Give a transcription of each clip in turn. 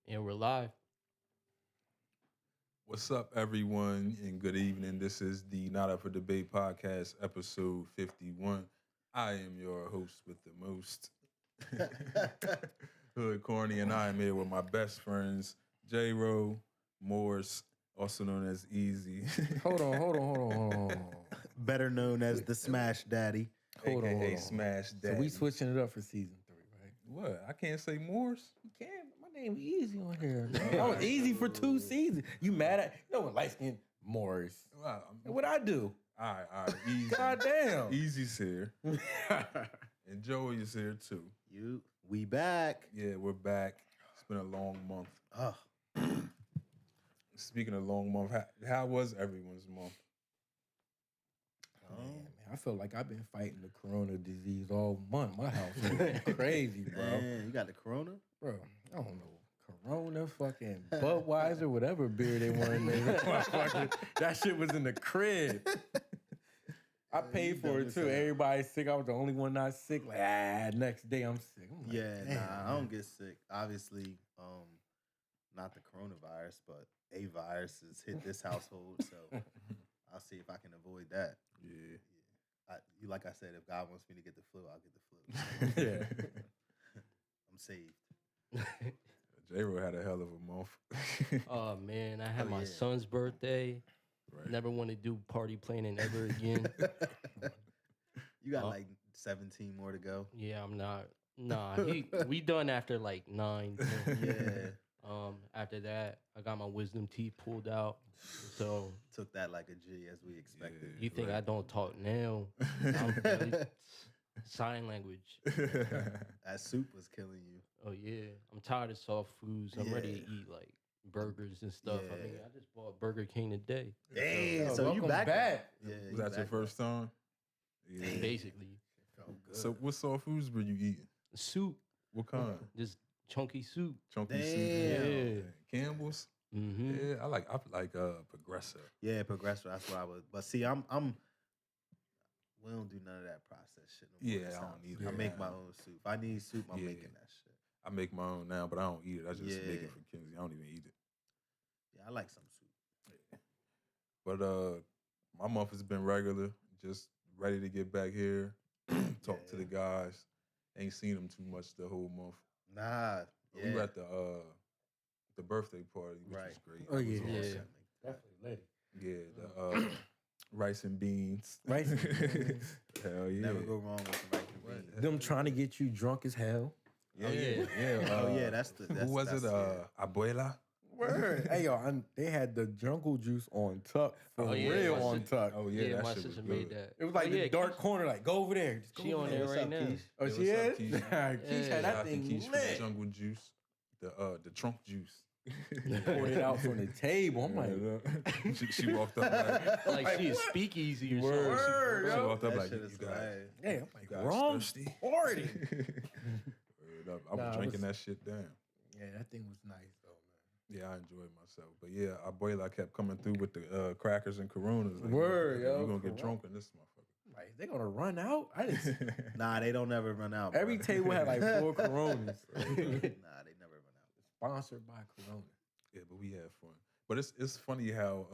And we're live. What's up, everyone, and good evening. This is the Not Up for Debate podcast, episode 51. I am your host with the most, Hood Carney, and I am here with my best friends, J-Ro, Morris, also known as Easy. Hold on. Better known as the Smash Daddy. Hold on. AKA Smash Daddy. So we switching it up for season 3, right? What? I can't say Morris? You can't. My name Easy on here. I was Easy for 2 seasons. You mad at? You know what? Light skin Morris. Wow. What I do? All right, Easy. God damn. Easy's here. And Joey is here, too. We back. Yeah, we're back. It's been a long month. Oh, Speaking of long month, how was everyone's month? Man, I feel like I've been fighting the corona disease all month. My house is crazy, bro. man, you got the corona? Bro, I don't know. Corona, fucking Budweiser, whatever beer they want in there. That shit was in the crib. I paid for it too. Everybody's sick. I was the only one not sick. Like, next day I'm sick. I'm like, Yeah, damn, I don't get sick. Obviously, not the coronavirus, but a virus has hit this household, so I'll see if I can avoid that. Yeah. Like I said, if God wants me to get the flu, I'll get the flu. Yeah. I'm saved. J-Ro had a hell of a month. Oh man, I had Oh, my yeah. son's birthday. Right. Never want to do party planning ever again. You got like 17 more to go. Yeah, I'm not. Nah, we done after like 9. 10. Yeah. After that, I got my wisdom teeth pulled out. So Took that like a G as we expected. you think Right. I don't talk now? I'm really sign language. That soup was killing you. Oh yeah, I'm tired of soft foods. I'm ready to Yeah. eat like burgers and stuff. I mean, Yeah. I just bought Burger King today. Damn, Yo, so you welcome back? back. Yeah, Was you that your back. first time? Yeah. Basically, Felt good. So what soft foods were you eating? soup, What kind? just chunky soup. Chunky Damn. soup? Yeah. Campbell's? Mm-hmm. Yeah, I like Progressive. Yeah, progressor. That's what I was. But see, I'm. We don't do none of that process shit no more. Yeah, This I don't house. either. I make my own soup. If I need soup, I'm Yeah. making that shit. I make my own now, but I don't eat it. I just make Yeah. it for Kinsey. I don't even eat it. Yeah, I like some soup. But my month has been regular. Just ready to get back here, talk to the guys. Ain't seen them too much the whole month. Nah. But Yeah. we were at the birthday party, which Right. was great. Oh, That was yeah. awesome. Definitely lady. Yeah, the rice and beans. Rice and beans. Hell yeah. Never go wrong with some rice and beans. Them trying to get you drunk as hell. Yeah, Oh, yeah. yeah. Oh yeah, that's the. That's, Who was that's, it? yeah. Abuela? Word. Hey, yo, they had the jungle juice on tuck. For Oh, yeah, real my on shit- tuck. Oh Yeah, yeah, that my shit was sister good. made that. It was like Oh, the yeah, dark Keish- corner, like, go over there. Just go She over on there. there What's right up, now. Keish? Oh, Yeah, she what's up, is? Keish? Keish Yeah. had that Shout out to thing Keish for the lit. jungle juice, the trunk juice. Poured it out from the table. I'm like, she walked up like, Like she is speakeasy or Word. something. Word, she yo. walked up That like, shit you is guys, hilarious. yeah, I'm you like, guys wrong thirsty? party. Word up. I was Nah, it drinking was- that shit down. Yeah, that thing was nice though, man. Yeah, I enjoyed myself. But yeah, Abuela kept coming through with the crackers and Coronas. Like, Word, yo. You're going to get Corona. drunk in this motherfucker. Like, they gonna run out? I didn't. Nah, they don't never run out. Every bro. table had like 4 Coronas. Nah, they never run out. Sponsored by Corona. Yeah, but we had fun. But it's funny how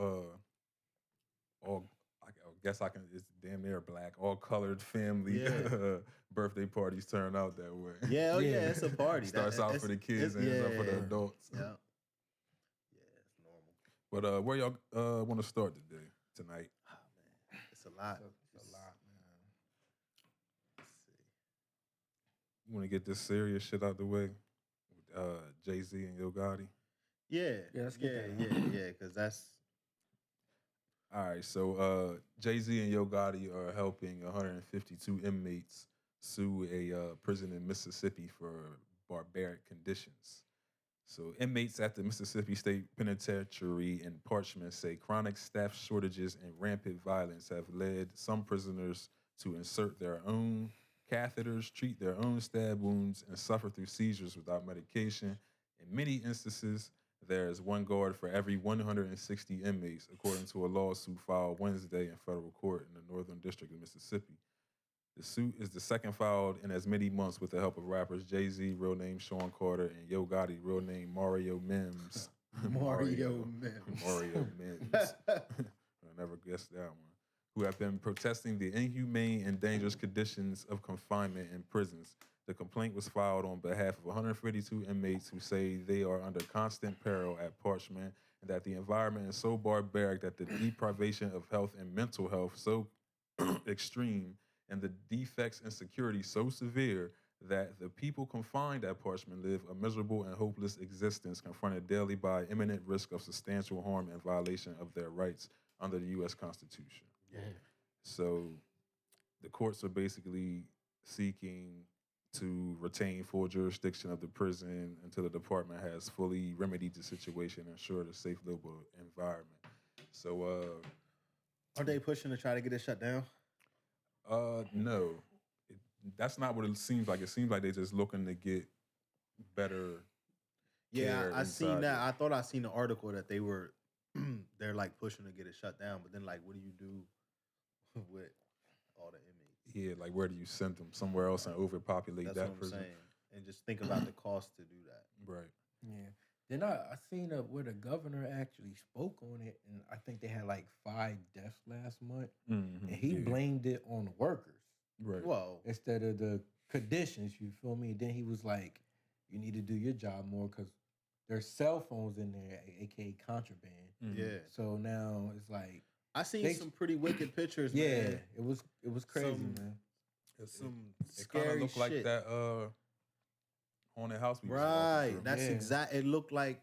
I guess I can. It's damn near black, all colored family Yeah. birthday parties turn out that way. Yeah, oh yeah, Yeah. it's a party. Starts out for the kids and ends up for the adults. Yeah. Yeah, it's normal. But where y'all want to start tonight? Oh man, it's a lot. It's a lot, man. Let's see. You want to get this serious shit out the way? Jay-Z and Yo Gotti. Yeah, Yeah, let's get yeah, that. yeah, because that's All right, so Jay-Z and Yo Gotti are helping 152 inmates sue a prison in Mississippi for barbaric conditions. So inmates at the Mississippi State Penitentiary in Parchment say chronic staff shortages and rampant violence have led some prisoners to insert their own catheters, treat their own stab wounds, and suffer through seizures without medication. In many instances, there is one guard for every 160 inmates, according to a lawsuit filed Wednesday in federal court in the Northern District of Mississippi. The suit is the second filed in as many months with the help of rappers Jay-Z, real name Sean Carter, and Yo Gotti, real name Mario Mims. Mario Mims. Mario Mims. I never guessed that one. Who have been protesting the inhumane and dangerous conditions of confinement in prisons. The complaint was filed on behalf of 152 inmates who say they are under constant peril at Parchment and that the environment is so barbaric that the deprivation of health and mental health so extreme and the defects and security so severe that the people confined at Parchment live a miserable and hopeless existence confronted daily by imminent risk of substantial harm and violation of their rights under the U.S. Constitution. Yeah. So the courts are basically seeking to retain full jurisdiction of the prison until the department has fully remedied the situation and ensured a safe, livable environment. So, Are they pushing to try to get it shut down? no, that's not what it seems like. It seems like they're just looking to get better. Yeah, care I seen inside that. it. I thought I seen an article that they were they're like pushing to get it shut down, but then like, what do you do with all the inmates? Yeah, like where do you send them? Somewhere else and overpopulate That's that what I'm prison? saying. And just think about the cost to do that. Right. Yeah. Then I seen where the governor actually spoke on it, and I think they had like 5 deaths last month, Mm-hmm. and he blamed it on the workers Right. Whoa. instead of the conditions. You feel me? Then he was like, "You need to do your job more because there's cell phones in there, aka contraband." Mhm. Yeah. So now it's like, I seen They- some pretty wicked pictures, yeah, man. it was crazy, Some- man. Some It kind of scary looked like shit. that haunted house we was walking Right. through. That's Yeah. exact. It looked like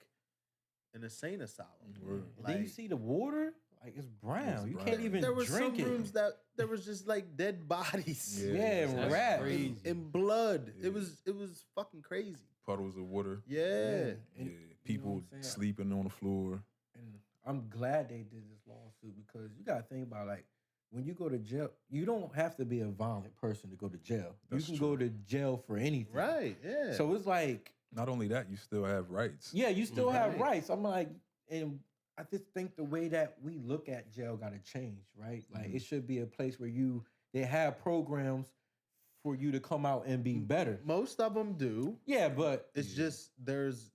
an insane asylum. Word. And then you see the water, like it's brown. You brown. can't even there was drink some it. rooms that there was just like dead bodies. Yeah, Yeah, that's rats. crazy. And blood. Yeah. It was fucking crazy. Puddles of water. Yeah. And, Yeah. People I'm saying? sleeping on the floor. and I'm glad they did this lawsuit because you gotta think about like when you go to jail, you don't have to be a violent person to go to jail. That's you can go true. to jail for anything. Right. Yeah. So it's like, Not only that, you still have rights. yeah, you still have Right. rights. I'm like, and I just think the way that we look at jail gotta change, right? Like it should be a place where they have programs for you to come out and be better. most of them do. Yeah, but It's just there's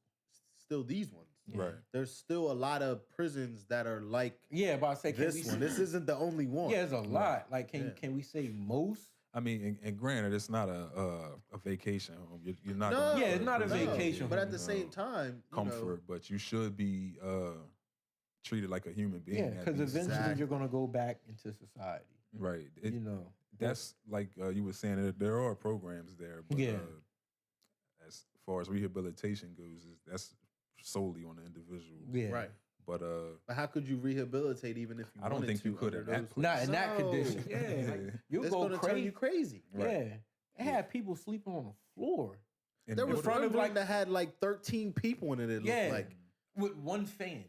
still these ones. Right. There's still a lot of prisons that are like yeah, but I say can we this one. This isn't the only one. yeah, it's a lot. Like, Yeah. can we say most? I mean, and granted, it's not a vacation home. You're not. No, gonna Yeah, go it's to not a prison vacation and, But at home, the you same know, time, you comfort. know, But you should be treated like a human being. Yeah, at because least. eventually Exactly. you're gonna go back into society. Right. It, You know. That's like you were saying. There are programs there, but Yeah. as far as rehabilitation goes, that's solely on the individual. Yeah. right. But But how could you rehabilitate even if you? I don't wanted think you to could under at that those- point. Not in that No. condition. Yeah. Like, Yeah. you'll It's go gonna turn crazy. you crazy. Right. Yeah. They had people sleeping on the floor And There was what- front one of, room like- that had like 13 people in it. It looked Yeah. like with one fan.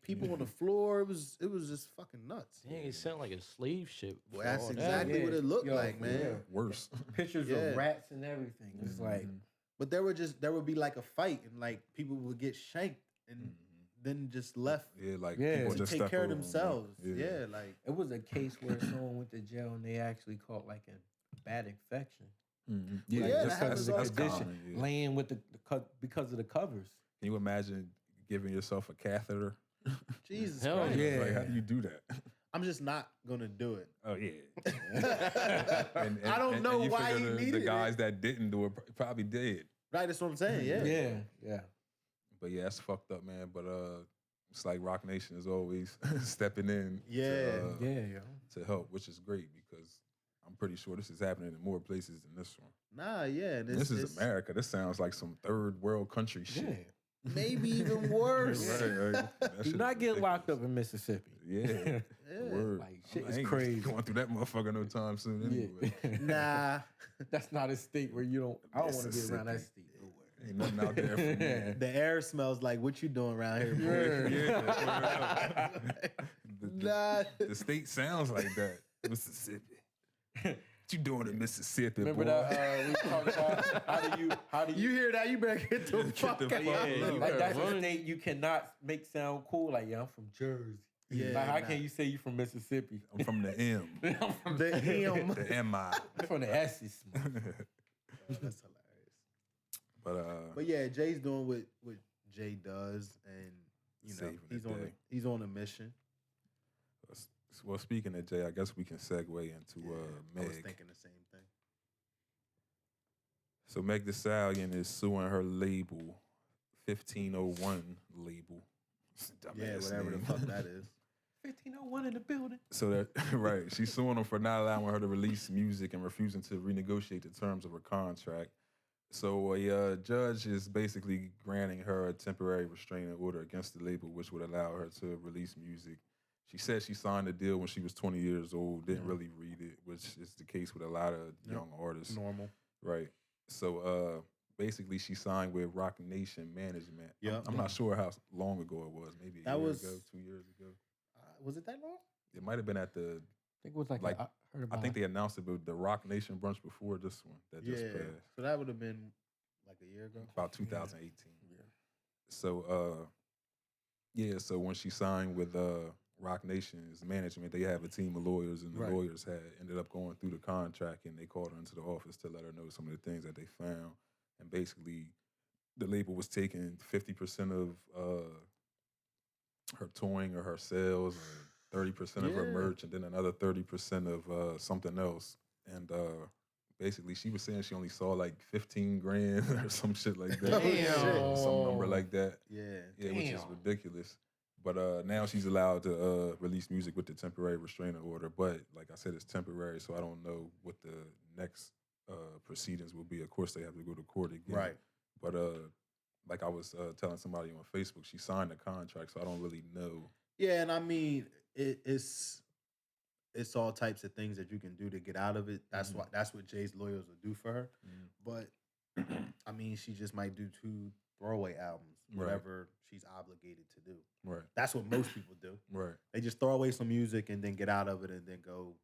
people on the floor. It was just fucking nuts. Dang, it sounded like a slave ship. Well, for that's all that. exactly Yeah. what it looked Yo, like, for man. real. worse. Pictures Yeah. of rats and everything. It's like, Mhm. But there would be like a fight and like people would get shanked and then just left Yeah, like Yeah. people To just take step care of over 'em, themselves. like, Yeah, like it was a case where someone went to jail and they actually caught like a bad infection. Mhm. Yeah, Yeah, that that's, happens that's, all that's the time. common. Yeah. Laying with because of the covers. Can you imagine giving yourself a catheter? Jesus Hell Christ. yeah. Like, how do you do that? I'm just not gonna do it. Oh yeah. I don't know you why figure he the needed guys it. that didn't do it probably did. Right, that's what I'm saying. Yeah. Yeah. But yeah, that's fucked up, man. But it's like Rock Nation is always stepping in Yeah. Yeah. to help, which is great because I'm pretty sure this is happening in more places than this one. Nah, yeah. And This is it's America. This sounds like some third world country shit. Yeah. maybe even worse. Right. That Do shit not is get locked ridiculous. up in Mississippi. Yeah. Yeah. Word. Like, shit I is ain't crazy. going through that motherfucker no time soon anyway. Yeah. Nah. That's not a state where you don't. I don't want to be around that Mississippi. state. Ain't nothing out there for me. The air smells like what you doing around here, boy. Yeah. Nah. The state sounds like that. Mississippi. What you doing in Mississippi, Remember boy? that we talked about how do you You hear that? You better get the fuck the out. fuck yeah, out. like that's a state you cannot make sound cool. Like, yeah, I'm from Jersey. Yeah, Like, how nah. can you say you from Mississippi? I'm from the M. I'm from The M. The MI. I'm from the S's. That's hilarious. But But yeah, Jay's doing what Jay does, and you know Saving the day. he's on a mission. well, speaking of Jay, I guess we can segue into I was Meg. thinking the same thing. So Meg Thee Stallion is suing her label, 1501 label. Yeah, Dumbass whatever name. the fuck that is. 1501 in the building. So that right, she's suing them for not allowing her to release music and refusing to renegotiate the terms of her contract. So a judge is basically granting her a temporary restraining order against the label, which would allow her to release music. She said she signed a deal when she was 20 years old, didn't really read it, which is the case with a lot of young artists. Normal. Right. So basically she signed with Rock Nation Management. Yeah. I'm not sure how long ago it was, maybe a year ago, 2 years ago. Was it that long? It might have been at the I think it was like, Like, I heard about I think they announced it with the Rock Nation brunch before this one that just passed. So that would have been like a year ago. About 2018. Yeah. So so when she signed with Rock Nation's management, they have a team of lawyers, and the Right. lawyers had ended up going through the contract, and they called her into the office to let her know some of the things that they found. And basically, the label was taking 50% of her touring or her sales, or 30% of her Yeah. merch, and then another 30% of something else. And basically, she was saying she only saw like 15 grand or some shit like that. Damn. Some number like that. Yeah. Yeah, which is Damn. ridiculous. But now she's allowed to release music with the temporary restraining order. But like I said, it's temporary, so I don't know what the next proceedings will be. Of course, they have to go to court again. Right. But like I was telling somebody on Facebook, she signed a contract, so I don't really know. Yeah, and I mean it's all types of things that you can do to get out of it. That's why that's what Jay's lawyers will do for her. But I mean, she just might do 2 throwaway albums, Right. whatever she's obligated to do. Right. That's what most people do. Right. They just throw away some music and then get out of it and then go.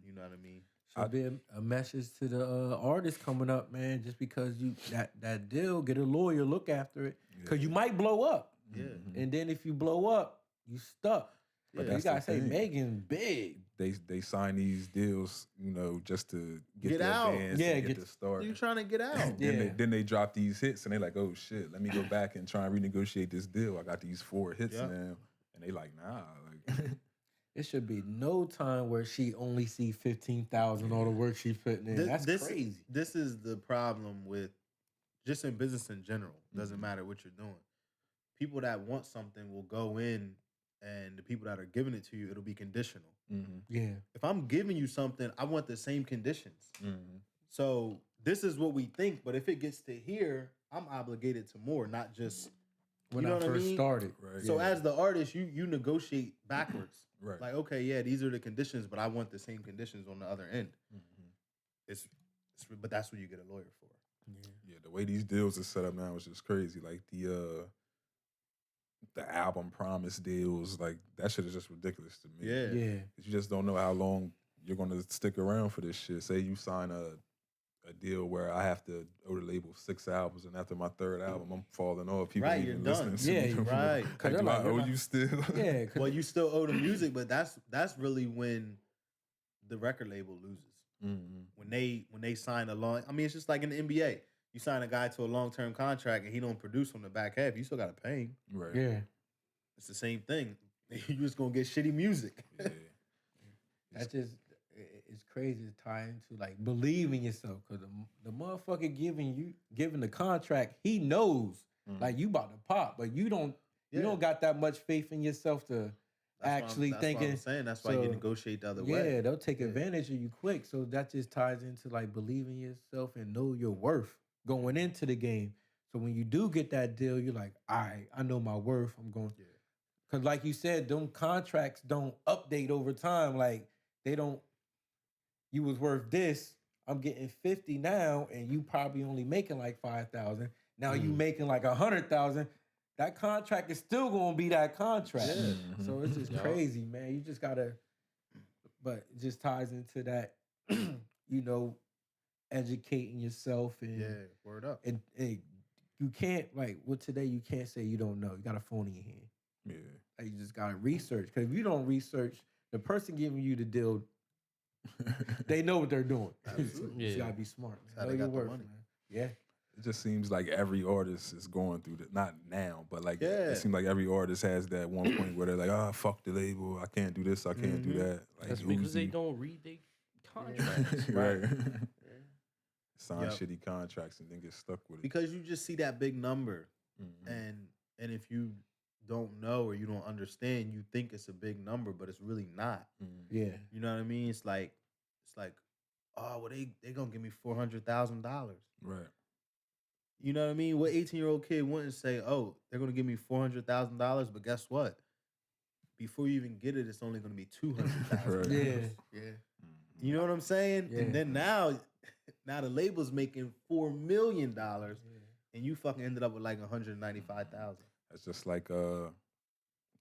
You know what I mean? Should be a message to the artists coming up, man. Just because you that deal, get a lawyer, look after it, because you might blow up. Yeah. And then if you blow up, you stuck. But Yeah. you That's the gotta say thing. Megan's big. They sign these deals, just to get Get the out. advance Yeah, and get get- the start. You trying to get out? Then, Yeah. then they drop these hits, and they like, oh shit, let me go back and try and renegotiate this deal. I got these 4 hits Yeah. now, and they like, nah, like, It should be no time where she only see 15,000 all the work she's putting in. That's crazy. This is the problem with just in business in general. Doesn't matter what you're doing. People that want something will go in, and the people that are giving it to you, it'll be conditional. Yeah. If I'm giving you something, I want the same conditions. So this is what we think, but if it gets to here, I'm obligated to more, not just When you know I what I first mean? started. right. So as the artist, you negotiate backwards. Right. Like, okay, yeah, these are the conditions, but I want the same conditions on the other end. But that's what you get a lawyer for. Yeah, the way these deals are set up now is just crazy. Like the album promise deals, like that shit is just ridiculous to me. Yeah. Yeah. You just don't know how long you're gonna stick around for this shit. Say you sign a deal where I have to owe the label 6 albums, and after my 3rd album, I'm falling off. People Right, ain't you're even done. listening to Yeah, me. you're right. Like, 'Cause they're do I like, you're owe not- you still? Yeah. 'cause- Well, you still owe the music, but that's really when the record label loses. When they sign a long, I mean, it's just like in the NBA. You sign a guy to a long-term contract and he don't produce on the back half, you still got to pay him. Right. yeah. It's the same thing. You just gonna get shitty music. Yeah. That's just, it's crazy to tie into like believe in yourself. Cause the motherfucker giving the contract, he knows like you about to pop, but you don't got that much faith in yourself to actually that's thinking. what I'm saying. That's why you so, negotiate the other Yeah, way. they'll take advantage of you quick. So that just ties into like believing yourself and know your worth going into the game. So when you do get that deal, you're like, all right, I know my worth. I'm going. Yeah. Because like you said, them contracts don't update over time. Like they don't, you was worth this. I'm getting 50 now, and you probably only making like 5,000. Now you making like 100,000. That contract is still gonna be that contract. Yeah. So it's just crazy, man. You just gotta, but it just ties into that, educating yourself and word up. and you can't today you can't say you don't know. You got a phone in your hand. Yeah. Like, you just gotta research. Because if you don't research, the person giving you the deal, they know what they're doing. Absolutely. You just gotta be smart. That's how they got the money. Man. Yeah. It just seems like every artist is going through that. Not now, but like Yeah. it seems like every artist has that one point where they're like, "Oh, fuck the label. I can't do this. I can't do that." Like, That's because they Uzi. don't read their contracts. Right. Sign shitty contracts and then get stuck with it. Because you just see that big number, Mhm. and if you don't know or you don't understand, you think it's a big number, but it's really not. Mhm. Yeah. You know what I mean? It's like, oh, well, they gonna give me $400,000. Right. You know what I mean? What 18-year-old kid wouldn't say, oh, they're gonna give me $400,000, but guess what? Before you even get it, it's only gonna be $200,000. Right. Yeah. Mhm. You know what I'm saying? Yeah. And then now the label's making $4 million, and you fucking ended up with like 195,000. That's just like the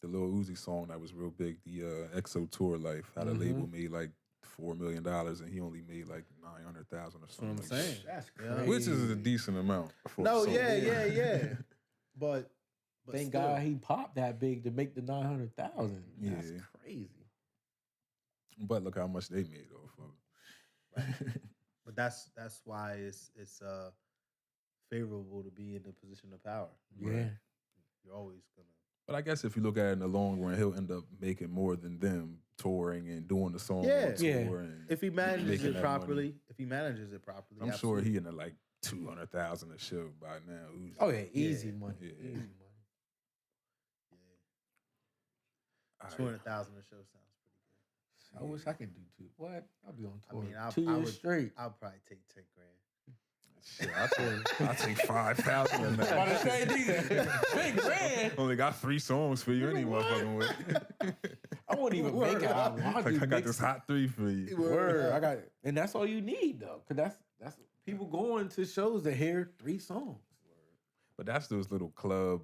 Lil Uzi song that was real big, the EXO Tour Life. How the label made like $4 million and he only made like 900,000 or something. That's what I'm like saying. that. That's Yeah. crazy. Which is a decent amount. For No, a song. yeah. But Thank still. God he popped that big to make the 900,000. That's Yeah. crazy. But look how much they made off of it. But that's why it's favorable to be in the position of power. Yeah. You're always gonna. But I guess if you look at it in the long run, he'll end up making more than them touring and doing the song Yeah. on tour. Yeah. And If he manages making it that properly, money. I'm sure absolutely. he in the like 200,000 a show by now. Uzi. Oh yeah, easy money. Yeah. Easy money. Yeah, 200,000 a show sounds pretty good. I wish I could do two. What? I'll be on I tour. mean, 2 years straight. I'll probably take 10 grand. Shit, I take 5,000 in that. About to say, nigga, 10 grand. Only got 3 songs for you anyway, fucking with. I won't even make an album. I'll do I got mix- this hot 3 for you. Word. I got, and that's all you need though, because that's people going to shows to hear 3 songs. But that's those little club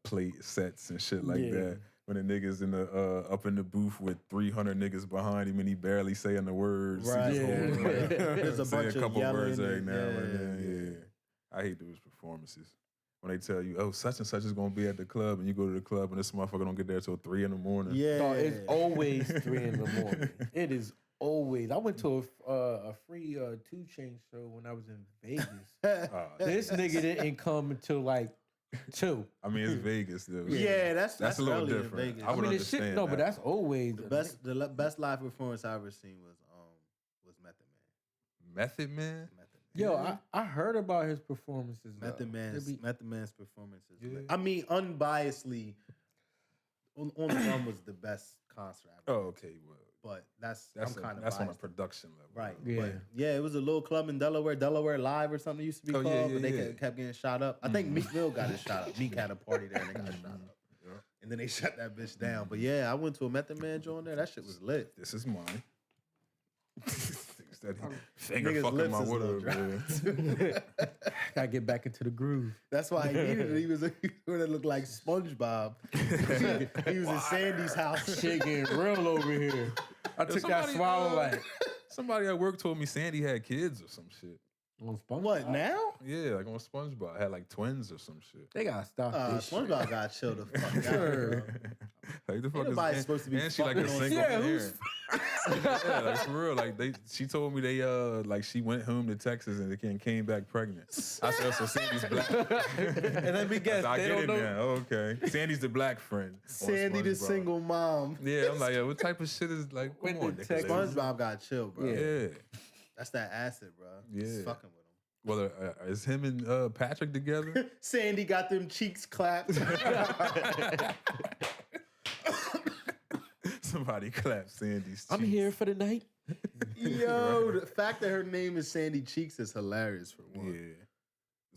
plate sets and shit like Yeah. that. When the niggas in the up in the booth with 300 niggas behind him and he barely saying the words. He Right. just Yeah. holding it. There's a Say bunch a of couple yelling words every and- now and then. yeah. Yeah. I hate those performances. When they tell you, oh, such and such is gonna be at the club, and you go to the club and this motherfucker don't get there till 3 in the morning. Yeah, Dog, it's always 3 in the morning. It is always. I went to a free 2 Chainz show when I was in Vegas. This nigga didn't come until like 2. I mean, it's Vegas though. Yeah, that's a little early in different. Vegas. I would it's shit. understand No, but that. that's always The best live performance I ever seen was Method Man. Method Man. Yo, I heard about his performances. Method Man's performances. Yeah. I mean, unbiasedly, on the Run was the best concert I've Oh, ever been okay. to. Well, But that's that's I'm kind of that's on a biased. production level. Right. Yeah. But yeah, it was a little club in Delaware Live or something it used to be Oh, called, yeah, yeah, but they yeah. kept getting shot up. I think Meek Mill got it shot up. Meek had a party there and they got shot up. Yeah. And then they shut that bitch down. But yeah, I went to a Method Man joint there. That shit was lit. This is mine. Steady finger Niggas' fucking lips my is wood little over dry. there. Gotta get back into the groove. That's why he needed it. He was gonna look like SpongeBob. He was in Sandy's house. Shit getting real over here. I took that somebody, swallow like Somebody at work told me Sandy had kids or some shit. on SpongeBob. What now? Yeah, like on SpongeBob. Had like twins or some shit. They gotta stop this shit. SpongeBob got chill the fuck out. Sure. Bro. Like the fuck nobody is supposed to be and she like a fucking on single Yeah, parent. who's- Yeah, like for real. Like she told me they like she went home to Texas and they came back pregnant. I said, so Sandy's black. And let me guess, I they get don't it know. now. Oh, okay. Sandy's the black friend. on Sandy the SpongeBob. single mom. Yeah, I'm like, yeah, what type of shit is like? When Come on, did Nicholas. Texas- SpongeBob got chill, bro. Yeah. That's that acid, bro. Yeah. Just fucking with him. Well, is him and Patrick together? Sandy got them cheeks clapped. Somebody clap Sandy's. I'm cheeks. here for the night. Yo, the fact that her name is Sandy Cheeks is hilarious for one. Yeah.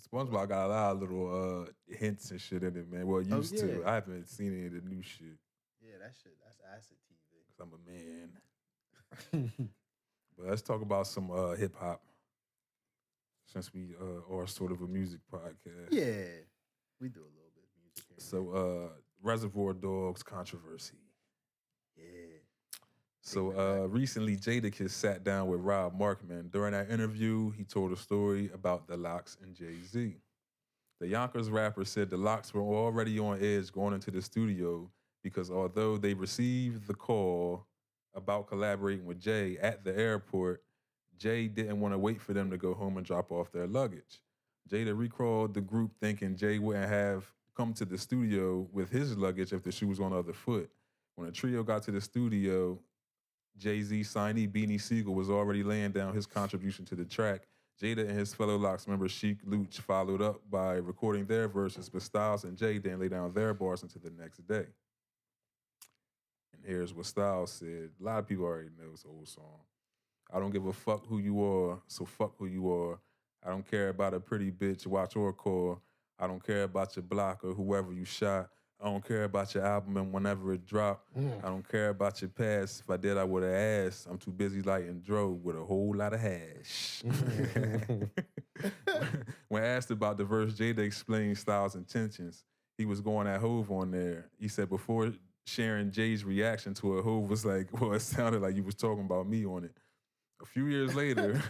SpongeBob got a lot of little hints and shit in it, man. Well, used to. yeah. I haven't seen any of the new shit Yeah, that's acid TV. because I'm a man. But let's talk about some hip hop. since we are sort of a music podcast. Yeah, we do a little bit of music here. So, Reservoir Dogs controversy. Yeah. So, recently, Jadakiss sat down with Rob Markman. During that interview, he told a story about the Lox and Jay-Z. The Yonkers rapper said the Lox were already on edge going into the studio because although they received the call about collaborating with Jay at the airport, Jay didn't want to wait for them to go home and drop off their luggage. Jada recalled the group thinking Jay wouldn't have come to the studio with his luggage if the shoe was on the other foot. When the trio got to the studio, Jay-Z signee Beanie Siegel was already laying down his contribution to the track. Jada and his fellow Lox member Sheik Luch followed up by recording their verses, but Styles and Jay didn't lay down their bars until the next day. And here's what Styles said. A lot of people already know this old song. I don't give a fuck who you are, so fuck who you are. I don't care about a pretty bitch, watch or call. I don't care about your block or whoever you shot. I don't care about your album and whenever it dropped. I don't care about your past. If I did, I would have asked. I'm too busy lighting dro with a whole lot of hash. When asked about the verse, Jada explained Styles' intentions. He was going at Hove on there. He said before sharing Jay's reaction to it, Hove was like, well, it sounded like you was talking about me on it. A few years later,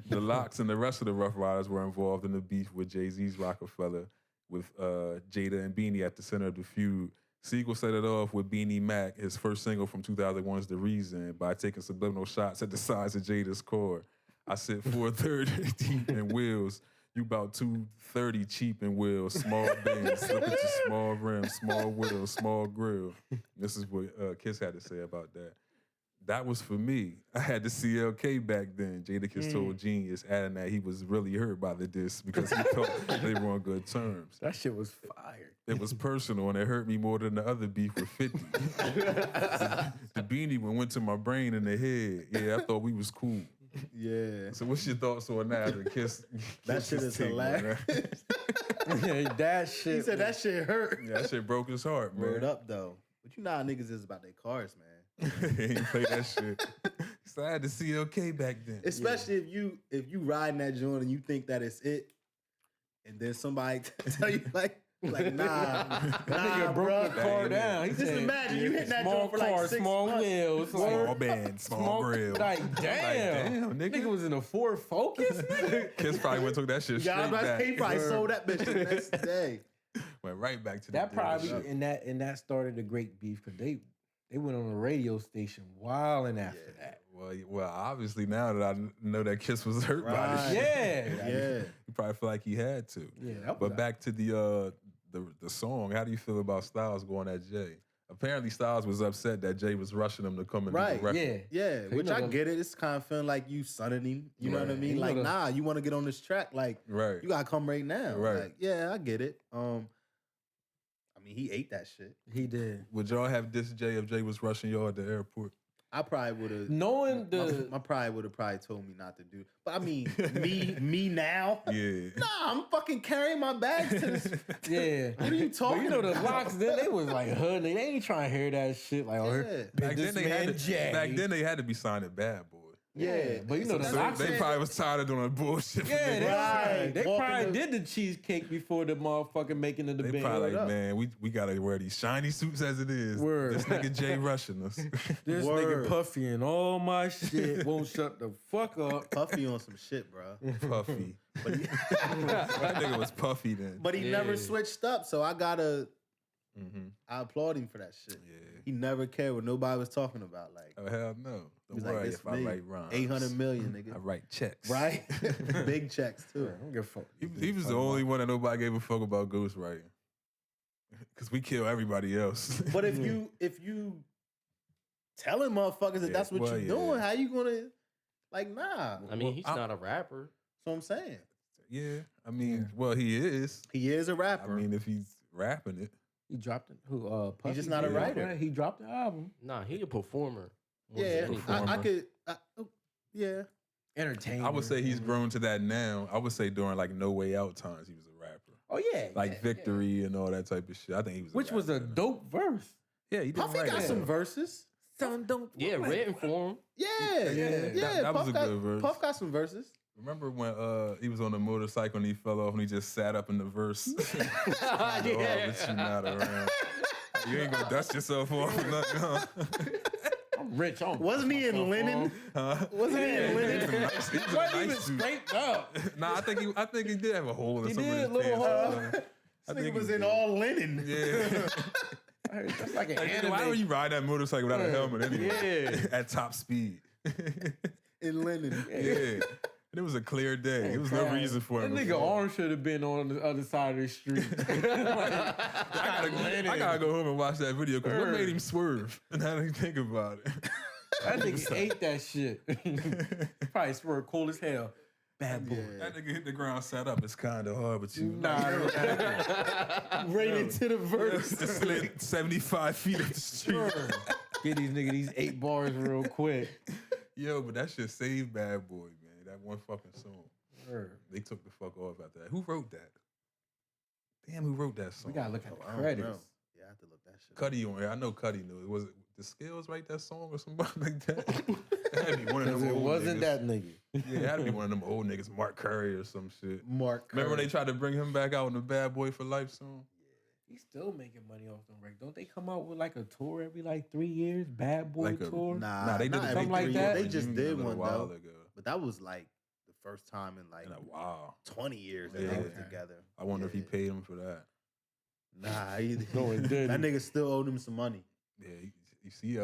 the Lox and the rest of the Rough Riders were involved in the beef with Jay-Z's Rockefeller, with Jada and Beanie at the center of the feud. Siegel set it off with Beanie Mac, his first single from 2001's The Reason, by taking subliminal shots at the size of Jada's core. I sit 430 deep in wheels. You about 230 cheap in wheels, small bins. Look at your small rims, small wheels, small grill. This is what Kiss had to say about that. That was for me. I had the CLK back then. Jadakiss told Genius, adding that he was really hurt by the diss because he thought they were on good terms. That shit was fire. It was personal, and it hurt me more than the other beef with 50. The Beanie one went to my brain and the head. Yeah, I thought we was cool. Yeah. So what's your thoughts on that? That shit is hilarious. That shit. He said that shit hurt. Yeah, that shit broke his heart, man. Word up, though. But you know how niggas is about their cars, man. He ain't play that shit. So I had the CLK back then. Especially if you riding that joint and you think that it's it, and then somebody tell you like that nigga broke bro. the car down. He Just said, imagine you hitting that small joint for like car, 6 small months. wheels, Small band, small grill. Like damn, nigga. nigga was in a Ford Focus. Nigga. Kiss probably went and took that shit straight Y'all about to back. say he probably sold that bitch the next day. Went right back to the That probably dealership. and that started a great beef because they went on a radio station wilding after that. Well, obviously now that I know that Kiss was hurt by this Right. shit, Yeah. he probably feel like he had to. Yeah, that was But back to the song, how do you feel about Styles going at Jay? Apparently Styles was upset that Jay was rushing him to come and do Right, the record. yeah. Yeah, which I get it. It's kind of feeling like you sunning him. You know what I mean? You Like, know nah, you want to get on this track. Like, Right. you got to come right now. Right. Like, yeah, I get it. I mean, he ate that shit. He did. Would y'all have dissed Jay if Jay was rushing y'all at the airport? I probably would have. Knowing the My pride would have probably told me not to do. But I mean, me now. Yeah. Nah, I'm fucking carrying my bags to this. yeah. What are you But talking you know the about? Lox then they was like hood. They ain't trying to hear that shit. Like, Yeah. Back this then, man Jay. back then they had to be signing Bad Boy. Yeah, but you know the that's So Lox. they probably was tired of doing bullshit. Yeah, they, Right. they Walking probably the- did the cheesecake before the motherfucking making of the They band. probably like, up. man, we gotta wear these shiny suits as it is. Word. This nigga Jay rushing us. This Word. nigga Puffy and all my shit won't shut the fuck up. Puffy on some shit, bro. Puffy. But he, That nigga was Puffy then. but he never switched up, so I gotta. Mm-hmm. I applaud him for that shit. Yeah. He never cared what nobody was talking about. Like, Oh hell no. he Don't was worry like, this if I me. write rhymes. 800 million, I nigga. write checks. Right? Big checks too. I don't give a fuck. He was the only one that nobody gave a fuck about ghostwriting. Cause we kill everybody else. But if you telling motherfuckers that Yeah, that's what well, you yeah. doing, how you gonna like nah? I mean, he's not a rapper. That's what I'm saying. Yeah. I mean, well, he is. He is a I rapper. mean, if he's rapping it. He dropped it. Who? Puffy? just not a Yeah. writer. He dropped the album. Nah, he a performer. more yeah, than anything. I could. Yeah, Entertainment. I would say he's grown to that now. I would say during like No Way Out times he was a rapper. Oh yeah. Like yeah, Victory and all that type of shit. I think he was. yeah. Which was a rapper. dope verse. Yeah, he did Puffy right. got Yeah. some verses. Son, don't. Yeah, written for him. Yeah, Yeah, that was Puff a got, good verse. Puff got some verses. Remember when he was on the motorcycle and he fell off and he just sat up in the verse? Yeah. But you not around. You ain't gonna dust yourself off or nothing, huh? I'm rich. Wasn't he in linen? Wasn't he in linen? He was a Wasn't even nice dude. scraped up. Nah, I think he did have a hole in He some did, of his little pants. hole. I This nigga think was he in did. all linen. Yeah. That's like an Like, anime. why would you ride that motorcycle without a helmet anyway? Yeah. At top speed. In linen. Yeah. And it was a clear day. There was no reason for that him. to nigga fall. arm should have been on the other side of the street. I gotta go home and watch that video because what made him swerve? And I didn't think about it. That nigga ate that shit. Probably swerved cool as hell. Bad boy. That nigga hit the ground, sat up. It's kind of hard, but you Nah, Right into the verse. just slid 75 feet up the street. get these niggas these 8 bars real quick. Yo, but that shit saved Bad Boy, man. That one fucking song. They took the fuck off after that. Who wrote that? Damn, who wrote that song? We gotta look at I the don't know. credits. Yeah, I have to look that shit up. Cuddy on here. I know Cuddy knew it. Was it the Skills write that song or somebody like that? It had to be one of Because them it old wasn't niggas. that nigga. Yeah, it had to be one of them old niggas, Mark Curry or some shit. Mark. Remember when Curry. they tried to bring him back out in the Bad Boy for Life song? He's still making money off them records. Don't they come out with like a tour every like 3 years? Bad Boy Like a- tour? Nah, they did not it every something like 3 that. years. They just did a one while though. ago. But that was like the first time in like In a while. 20 years that Yeah. they were Okay. together. I wonder if he Yeah. paid him for that. Nah, he, No, it didn't. that nigga still owed him some money. Yeah, you see,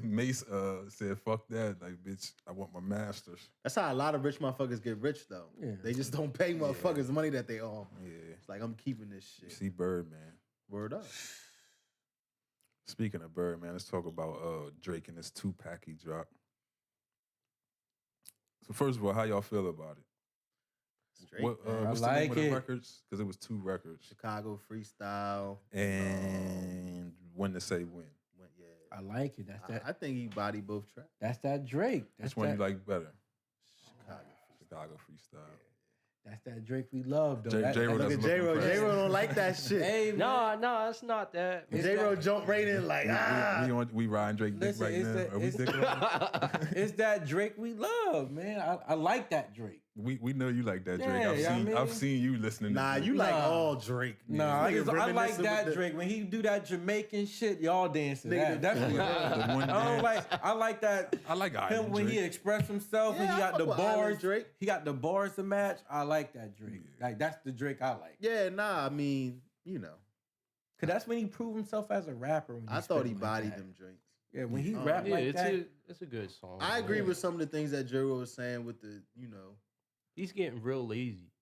Mace said, "Fuck that, like, bitch, I want my masters." That's how a lot of rich motherfuckers get rich though. Yeah. They just don't pay motherfuckers the money that they owe 'em. Yeah, It's like I'm keeping this you shit. see, Birdman. Word up. Speaking of Birdman, let's talk about Drake and this 2-pack he dropped. So first of all, how y'all feel about it? Straight. What, man. what's I the name like of the it. records? Because it was 2 records. Chicago freestyle. And when to say when? Yeah. I like it. That's that. I think he body both tracks. That's that Drake. That's Which one that, you like better? Chicago. Chicago freestyle. That's that Drake we love though. J-Ro Look doesn't at look J-Ro. impressed. J-Ro don't like that shit. Hey, man. No, it's not that. J-Ro jump right in like, We riding Drake dick Listen, right it's now. that- Are we it's- dick riding? It's that Drake we love, man. I like that Drake. We know you like that Drake. Yeah, I've seen you listening. Nah, to you Drake. like Nah. all Drake. Nah, Nigga I like reminiscing that with the- Drake. When he do that Jamaican shit, y'all dance to Nigga, that. That's what The one I don't dance. I like that. I like Him Island when he Drake. expressed himself and Yeah, he I got the fuck with Island bars. Drake. He got the bars to match. I like that Drake. Like that's the Drake I like. Yeah, nah, I mean, you know. Cause that's when he proved himself as a rapper. When I thought he spit like bodied that. them drinks. Yeah, when he Oh, rap Yeah, like that. it's a good song. I agree man. with some of the things that J-Ro was saying with the, you know, He's getting real lazy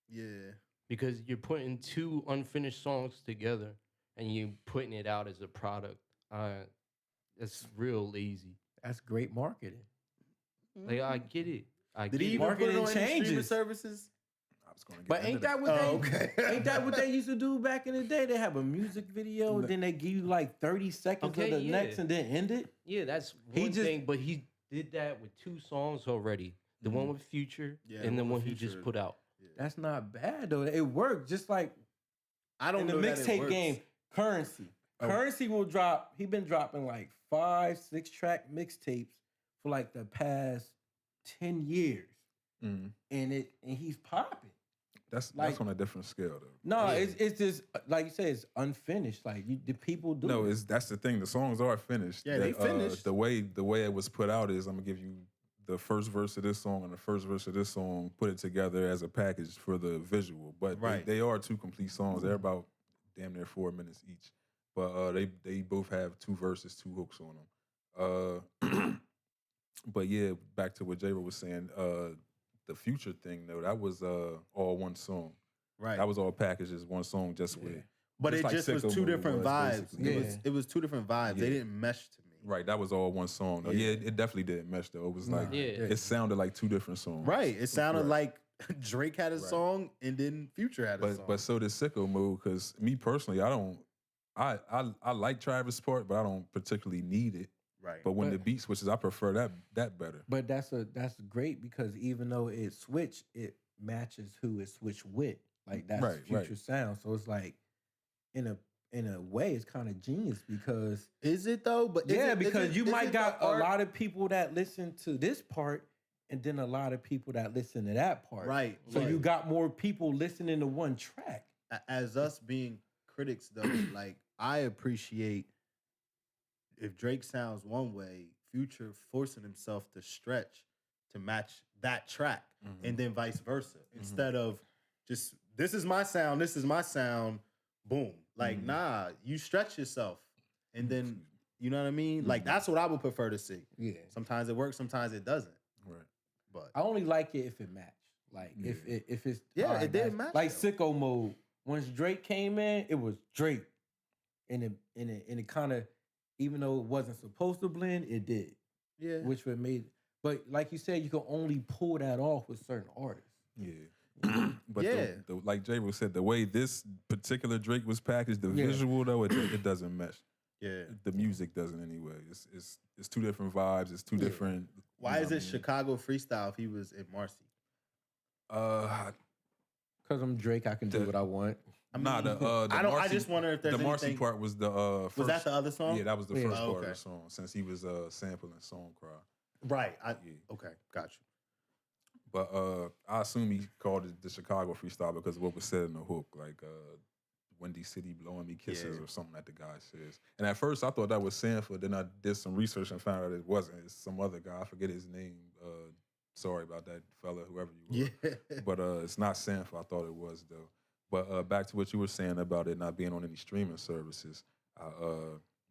yeah. because you're putting 2 unfinished songs together and you putting it out as a product. That's real lazy. That's great marketing. Like I get it. I Did get he it. even put it Marketing on any streaming changes. services? I was gonna get But into ain't that. that what Oh, they? okay. Ain't that what they used to do back in the day? They have a music video, then they give you like 30 seconds Okay, of the yeah. next, and then end it. Yeah, that's He one just- thing. But he did that with 2 songs already. The one with Future Yeah, and the one one with he just Future. put out. That's not bad though. It worked just like I don't in the know that it mixtape works. game. Currency. Oh. Currency will drop. He been dropping like 5-6 track mixtapes for like the past 10 years, Mm. and he's popping. That's Like- on a different scale though. No, it's just like you said, it's unfinished. Like the people do. No, it. that's the thing. The songs are finished. Yeah, they finished. The way it was put out is I'm gonna give you the first verse of this song and the first verse of this song, put it together as a package for the visual. But Right. they are 2 complete songs. They're about damn near 4 minutes each. But they both have 2 verses, 2 hooks on them. But yeah, back to what J-Ro was saying. The Future thing though, that was all one song. Right. That was all packaged as one song, just with. But just it like just was Sicko 2 Mode different was, vibes. basically. It was 2 different vibes. They Yeah. didn't mesh to me. Right, that was all one song. Though. Yeah. Yeah, it definitely didn't mesh though. It was Nah. like Yeah. it sounded like 2 different songs. Right. It sounded Right. like Drake had a Right. song and then Future had a song. But so did Sicko Mode, because me personally, I like Travis' part, but I don't particularly need it. right. But when But- the beat switches, I prefer that better. But that's great because even though it switched, it matches who it switched with. Like that's Right, future right. sound. So it's like in a way, it's kind of genius because Is it though? But is yeah, it- because is you it might the got a art- lot of people that listen to this part and then a lot of people that listen to that part. Right. So right. you got more people listening to one track. As us being critics, though, like I appreciate if Drake sounds one way, Future forcing himself to stretch to match that track, and then vice versa. Instead of just this is my sound, boom. Like nah, you stretch yourself, and then you know what I mean. Like that's what I would prefer to see. Yeah. Sometimes it works, sometimes it doesn't. Right. But I only like it if it match. Like if it's it did match. like though. Sicko Mode. Once Drake came in, it was Drake, and it kind of, even though it wasn't supposed to blend, it did. Yeah. Which would made. But like you said, you can only pull that off with certain artists. Yeah. But like J. Will said, the way this particular Drake was packaged, the visual though, it doesn't mesh. Yeah. The music doesn't anyway. It's two different vibes. It's two different. Why is it Chicago freestyle if he was in Marcy? Because I'm Drake, I can do what I want. The I Marcy, I just wonder if there's the Marcy anything. part was the first. Was that the other song? Yeah, that was the first part of okay. the song since he was sampling Song Cry. Right. Okay, got you. But I assume he called it the Chicago freestyle because of what was said in the hook, like Windy City blowing me kisses or something that the guy says. And at first I thought that was Sanford. Then I did some research and found out it wasn't. It's some other guy. I forget his name. Sorry about that, fella, whoever you were. Yeah. But it's not Sanford. I thought it was though. But back to what you were saying about it not being on any streaming services. I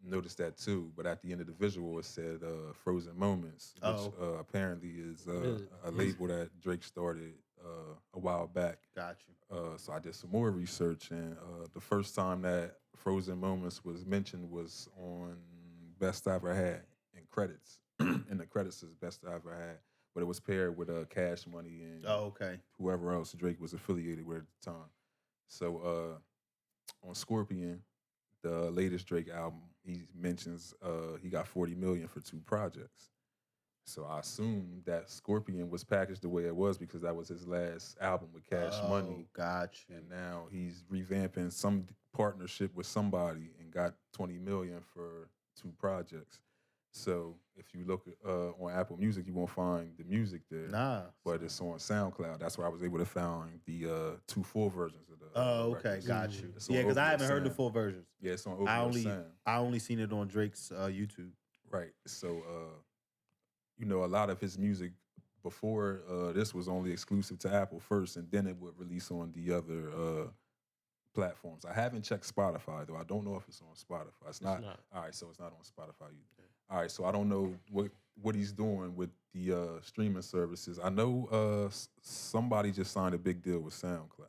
noticed that too. But at the end of the visual, it said Frozen Moments, which apparently is a label that Drake started a while back. Got you. So I did some more research, and the first time that Frozen Moments was mentioned was on Best I Ever Had in credits. And the credits is Best I Ever Had. But it was paired with Cash Money and whoever else Drake was affiliated with at the time. So on Scorpion, the latest Drake album, he mentions he got $40 million for 2 projects. So I assume that Scorpion was packaged the way it was because that was his last album with Cash Money. Got you. And now he's revamping some partnership with somebody and got $20 million for 2 projects. So if you look on Apple Music, you won't find the music there. Nah. But it's on SoundCloud. That's where I was able to find the 2 full versions of the okay, records. got you. It's on Yeah, because I Opiate haven't heard the Sound. full versions. Yeah, it's on Opiate Sound. I only seen it on Drake's YouTube. Right. So you know, a lot of his music before this was only exclusive to Apple first, and then it would release on the other platforms. I haven't checked Spotify though. I don't know if it's on Spotify. It's not. All right, so it's not on Spotify either. All right, so I don't know what he's doing with the streaming services. I know somebody just signed a big deal with SoundCloud.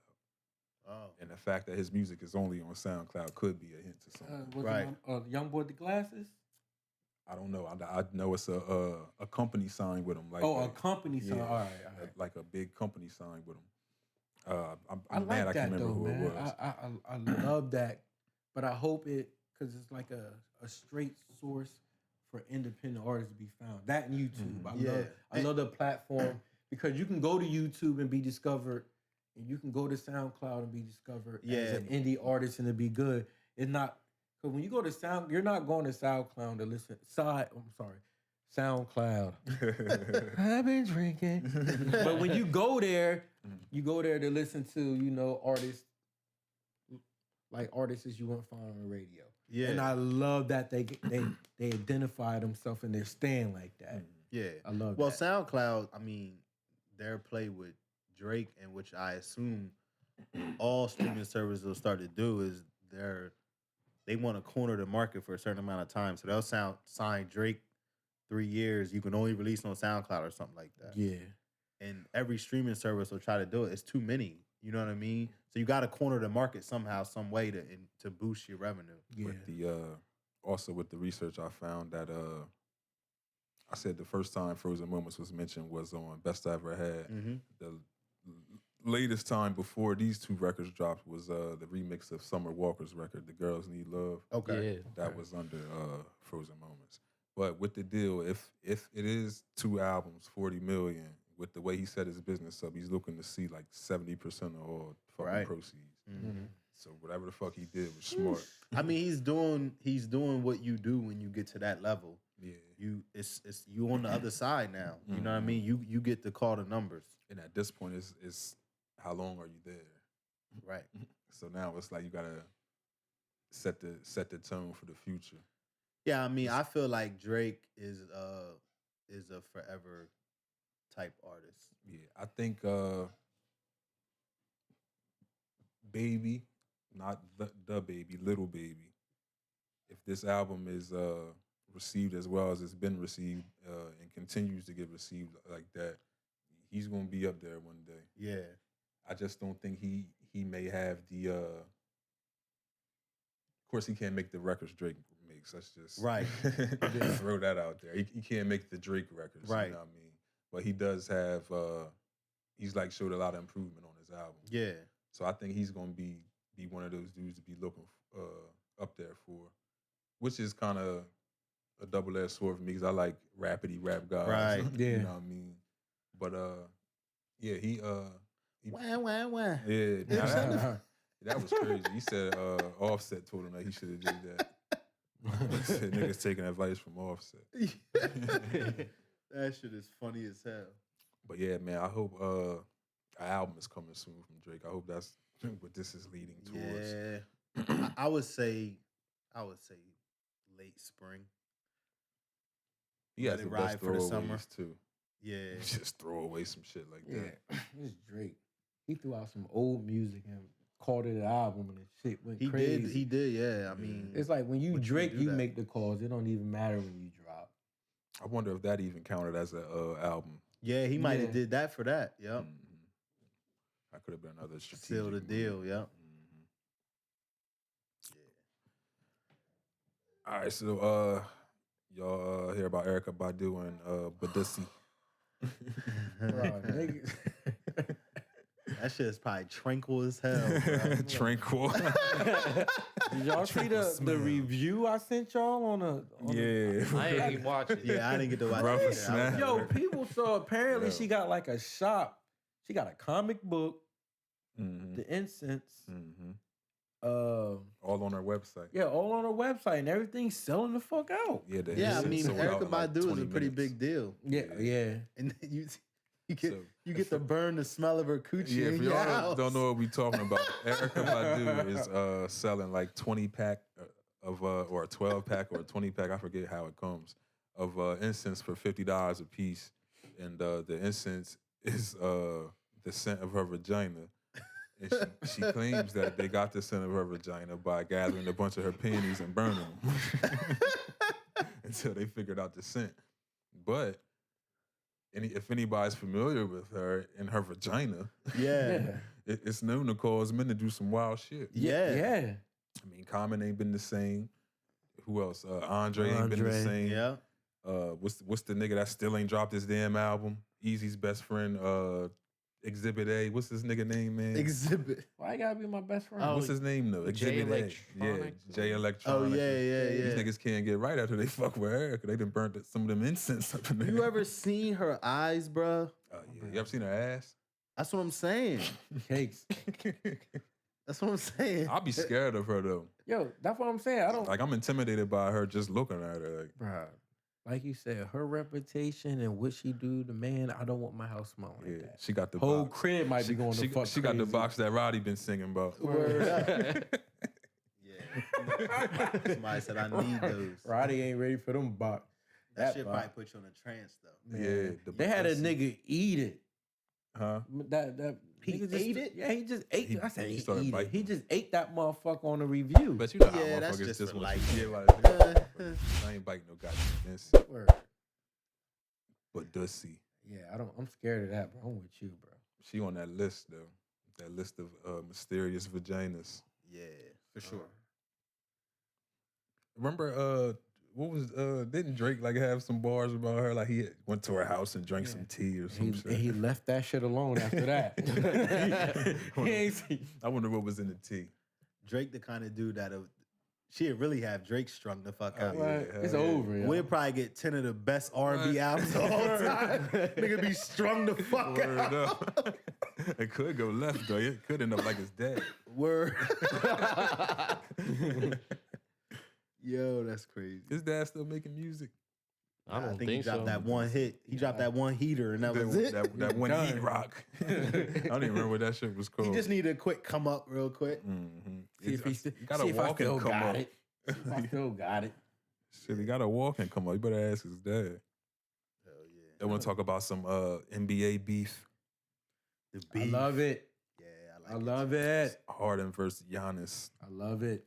Oh. And the fact that his music is only on SoundCloud could be a hint to something. Right. Young Boy with the Glasses? I don't know. I know it's a company signed with him. Like a company signed. Yeah, All right. like a big company signed with him. I I'm like mad I that can't remember though, who man. it was. I love that, but I hope because it's like a straight source for independent artists to be found. That and YouTube. I love the platform because you can go to YouTube and be discovered, and you can go to SoundCloud and be discovered as an indie artist and to be good. It's not because when you go to you're not going to SoundCloud to listen. SoundCloud. I've been drinking. But when you go there to listen to, artists like artists you won't find on the radio. Yeah. And I love that they identify themselves and they're staying like that. Yeah. I love that. Well, that. SoundCloud, I mean, their play with Drake, and which I assume all streaming services will start to do is they want to corner the market for a certain amount of time. So they'll sign Drake 3 years. You can only release on SoundCloud or something like that. Yeah. And every streaming service will try to do it. It's too many. You know what I mean? So you got to corner the market somehow, some way to boost your revenue. Yeah. With the also with the research, I found that I said the first time Frozen Moments was mentioned was on Best I Ever Had. Mm-hmm. The latest time before these 2 records dropped was the remix of Summer Walker's record, "The Girls Need Love." Okay. Yeah. That was under Frozen Moments. But with the deal, if it is 2 albums, 40 million, with the way he set his business up, he's looking to see like 70% of all fucking proceeds. Mm-hmm. So whatever the fuck he did was smart. I mean, he's doing what you do when you get to that level. Yeah. It's you on the other side now. You know what I mean? You get to call the numbers. And at this point, it's how long are you there? Right. So now it's like you gotta set the tone for the future. Yeah, I mean, I feel like Drake is a forever type artist. Yeah, I think Baby, not the Baby, Little Baby. If this album is received as well as it's been received and continues to get received like that, he's gonna be up there one day. Yeah. I just don't think he may have the. Of course, he can't make the records Drake makes. Let's just Right. throw that out there. He can't make the Drake records. Right. You know what I mean? But he does have. He's like showed a lot of improvement on his album. Yeah. So I think he's gonna be one of those dudes to be looking up there for, which is kind of a double-edged sword for me because I like rapidy rap guys. Right. You Yeah. know what I mean? But yeah, he Wah, wah, wah. yeah, that was crazy. He said Offset told him that he should have did that. He said niggas taking advice from Offset. That shit is funny as hell. But yeah, man, I hope an album is coming soon from Drake. I hope that's what this is leading towards. Yeah. I would say late spring. He has Let the it ride best for the summer. throwaways too. Yeah. Just throw away some shit like that. Yeah, it's Drake. He threw out some old music and called it an album, and the shit went crazy. He did, yeah. I mean, It's like when you Would you Drake, do you that? make the calls. It don't even matter when you drop. I wonder if that even counted as a album. yeah, he might have Yeah. did that for that. Yep. Mm-hmm. That could have been another strategic Seal the move. deal, yep. All right, so y'all hear about Erykah Badu and Badussi. Bro, niggas- That shit is probably tranquil as hell. Bro. Tranquil. Did y'all see the review I sent y'all on a Yeah. I ain't even watch it. Yeah, I didn't get to watch Rough it. and snap. Yo, people saw apparently Yo. she got like a shop. She got a comic book, Mm-hmm. the incense, Mm-hmm. all on her website. on her website, and everything's selling the fuck out. Yeah, the Yeah, I incense mean, sold out Erykah in like Badu is 20 a pretty minutes. big deal. Yeah. And then you get So, you get to burn the smell of her coochie Yeah, if in your y'all house. don't know what we talking about, Erykah Badu is selling like 20-pack of or a 12-pack or a 20-pack, I forget how it comes, of incense for $50 a piece, and the incense is the scent of her vagina, and she claims that they got the scent of her vagina by gathering a bunch of her panties and burning them until they figured out the scent. But if anybody's familiar with her and her vagina, Yeah. it's known to cause men to do some wild shit. Yeah. I mean, Common ain't been the same. Who else? Andre ain't been the Andre. same. Yeah. What's the nigga that still ain't dropped his damn album? Easy's best friend, Exhibit A. What's his nigga name, man? Exhibit. Why you gotta be my best friend? Oh, What's his name though? Jay Exhibit A. Yeah, Electronics. Jay Oh Electronics. yeah. These niggas can't get right after they fuck with Erykah. They done burnt some of them incense up in there. You ever seen her eyes, bro? Oh yeah. You ever seen her ass? That's what I'm saying. Cakes. That's what I'm saying. I'll be scared of her though. Yo, that's what I'm saying. I don't Like I'm intimidated by her just looking at her. Like, Bruh, like you said, her reputation and what she do to man, I don't want my house smelling yeah, like that. she got the Whole box. crib might be going to fuck She got the crazy. box that Roddy been singing about. Word up. Yeah. Somebody said I need those. Roddy ain't ready for them box. That shit box. probably put you in a trance though. Yeah, They had a nigga eat it. Huh? That He nigga ate it? Yeah, he just ate. I said he he started ate it. biting He it. just ate that motherfucker on the review. But you know how Yeah, that's motherfuckers just for want life. you. Yeah, like, I ain't biting no goddamn Vince. Word. But Dussy, Yeah, I'm scared of that, bro. I'm with you, bro. she on that list though. That list of mysterious vaginas. Yeah, for sure. Remember, what was didn't Drake like have some bars about her? Like he went to her house and drank some tea or some shit. He left that shit alone after that. he ain't see. I wonder what was in the tea. Drake the kind of dude that'll she'd really have Drake strung the fuck out. yeah. Right, it's yeah. over, yo. We'll probably get 10 of the best R&B albums of all time. Nigga be strung the fuck Word out. up. It could go left though. It could end up like his dad. Word. Yo, that's crazy. His dad still making music. I don't think he think dropped so. that one hit. He dropped that one heater, and that was it. That one done. heat rock. I don't even remember what that shit was called. He just needed a quick come up real quick. See if, You gotta see if I walk still and come got up. it. See if I still got it. Shit, he gotta walk and come up. You better ask his dad. Hell yeah. They want to talk about some NBA beef. The I beef. love it. Yeah, I love it. Harden versus Giannis. I love it.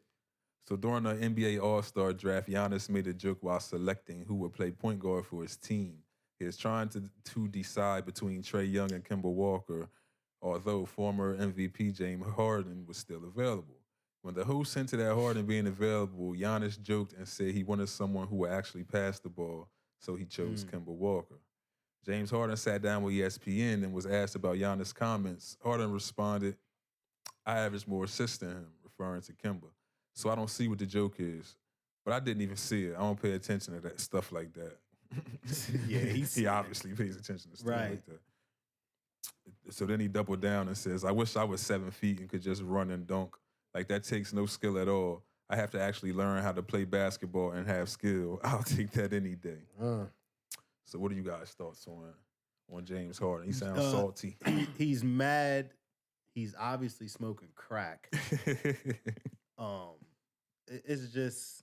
So during the NBA All-Star draft, Giannis made a joke while selecting who would play point guard for his team. He is trying to decide between Trae Young and Kemba Walker, although former MVP James Harden was still available. When the host hinted at Harden being available, Giannis joked and said he wanted someone who would actually pass the ball, so he chose Kemba Walker. James Harden sat down with ESPN and was asked about Giannis' comments. Harden responded, "I average more assists than him," referring to Kemba. So I don't see what the joke is. But I didn't even see it. I don't pay attention to that stuff like that. Yeah, he obviously pays attention to stuff Right. like that. So then he doubled down and says, "I wish I was 7 feet and could just run and dunk. Like, that takes no skill at all. I have to actually learn how to play basketball and have skill. I'll take that any day." So what are you guys' thoughts on James Harden? He sounds salty. He's mad. He's obviously smoking crack. It's just,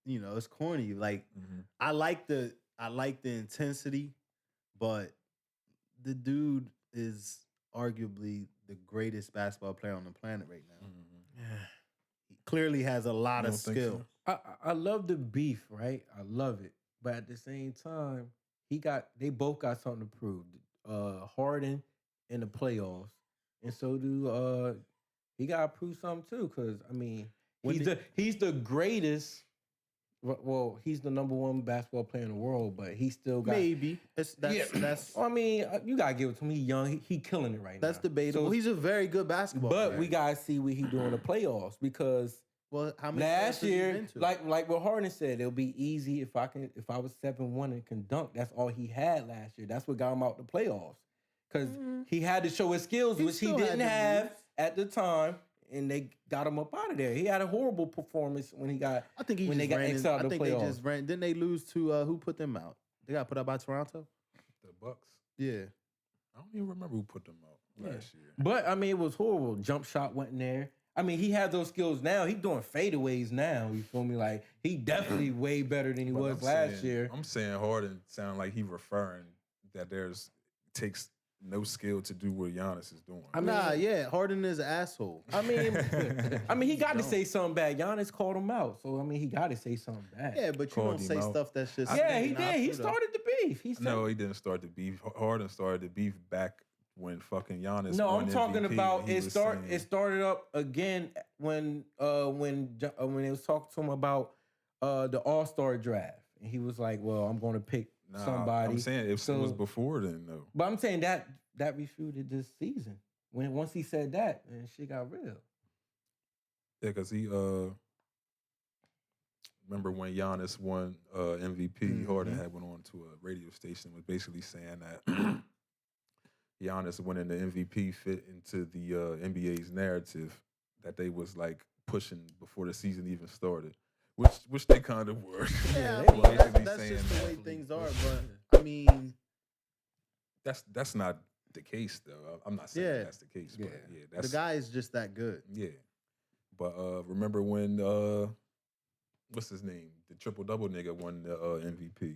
it's corny. Like, I like the intensity, but the dude is arguably the greatest basketball player on the planet right now. He clearly has a lot You of don't think skill. so? I love the beef, right? I love it. But at the same time, they both got something to prove. Harden in the playoffs. And so do he gotta prove something too, because I mean he's the greatest. Well, he's the number one basketball player in the world, but he still got Maybe that's I mean, you gotta give it to him. He young, he killing it right now. that's debatable. So- He's a very good basketball but player. we gotta see what he do in the playoffs, because well, how many last playoffs has he year, been to? like what Harden said, it'll be easy if I was 7-1 and can dunk. That's all he had last year. That's what got him out the playoffs, because he had to show his skills, He which he still had didn't the have moves. at the time, and they got him up out of there. He had a horrible performance when he got. I think he when just they got ran X in, out I the think playoffs. they just ran. Didn't they lose to who put them out? They got put out by Toronto. The Bucks. Yeah. I don't even remember who put them out last year. But I mean, it was horrible. Jump shot went in there. I mean, he has those skills now. He's doing fadeaways now. You feel me? Like, he definitely way better than he But was I'm last saying- year. I'm saying Harden sound like he referring that takes no skill to do what Giannis is doing. I mean, Yeah. Harden is an asshole. I mean, he got to say something bad. Giannis called him out, so I mean, he got to say something bad. Yeah, but you Called don't him say out. stuff that's just. Yeah, he not did. He true, though. started the beef. He said, No, he didn't start the beef. Harden started the beef back when fucking Giannis. No, won I'm talking MVP. about He it. was saying- It started up again when they was talking to him about the All-Star draft, and he was like, "Well, I'm going to pick Nah, somebody." I'm saying it was So- before then, though. But I'm saying that refuted this season. Once he said that, and shit got real. Yeah, because he remember when Giannis won MVP, Harden had went on to a radio station was basically saying that Giannis winning the MVP fit into the NBA's narrative that they was like pushing before the season even started, which they kind of were. Yeah, They I mean, were basically that's saying just the that. way things are. But I mean, That's not the case though. I'm not saying Yeah. that's the case, but yeah, the that's guy is just that good. yeah. But remember when what's his name? The triple double nigga won the MVP.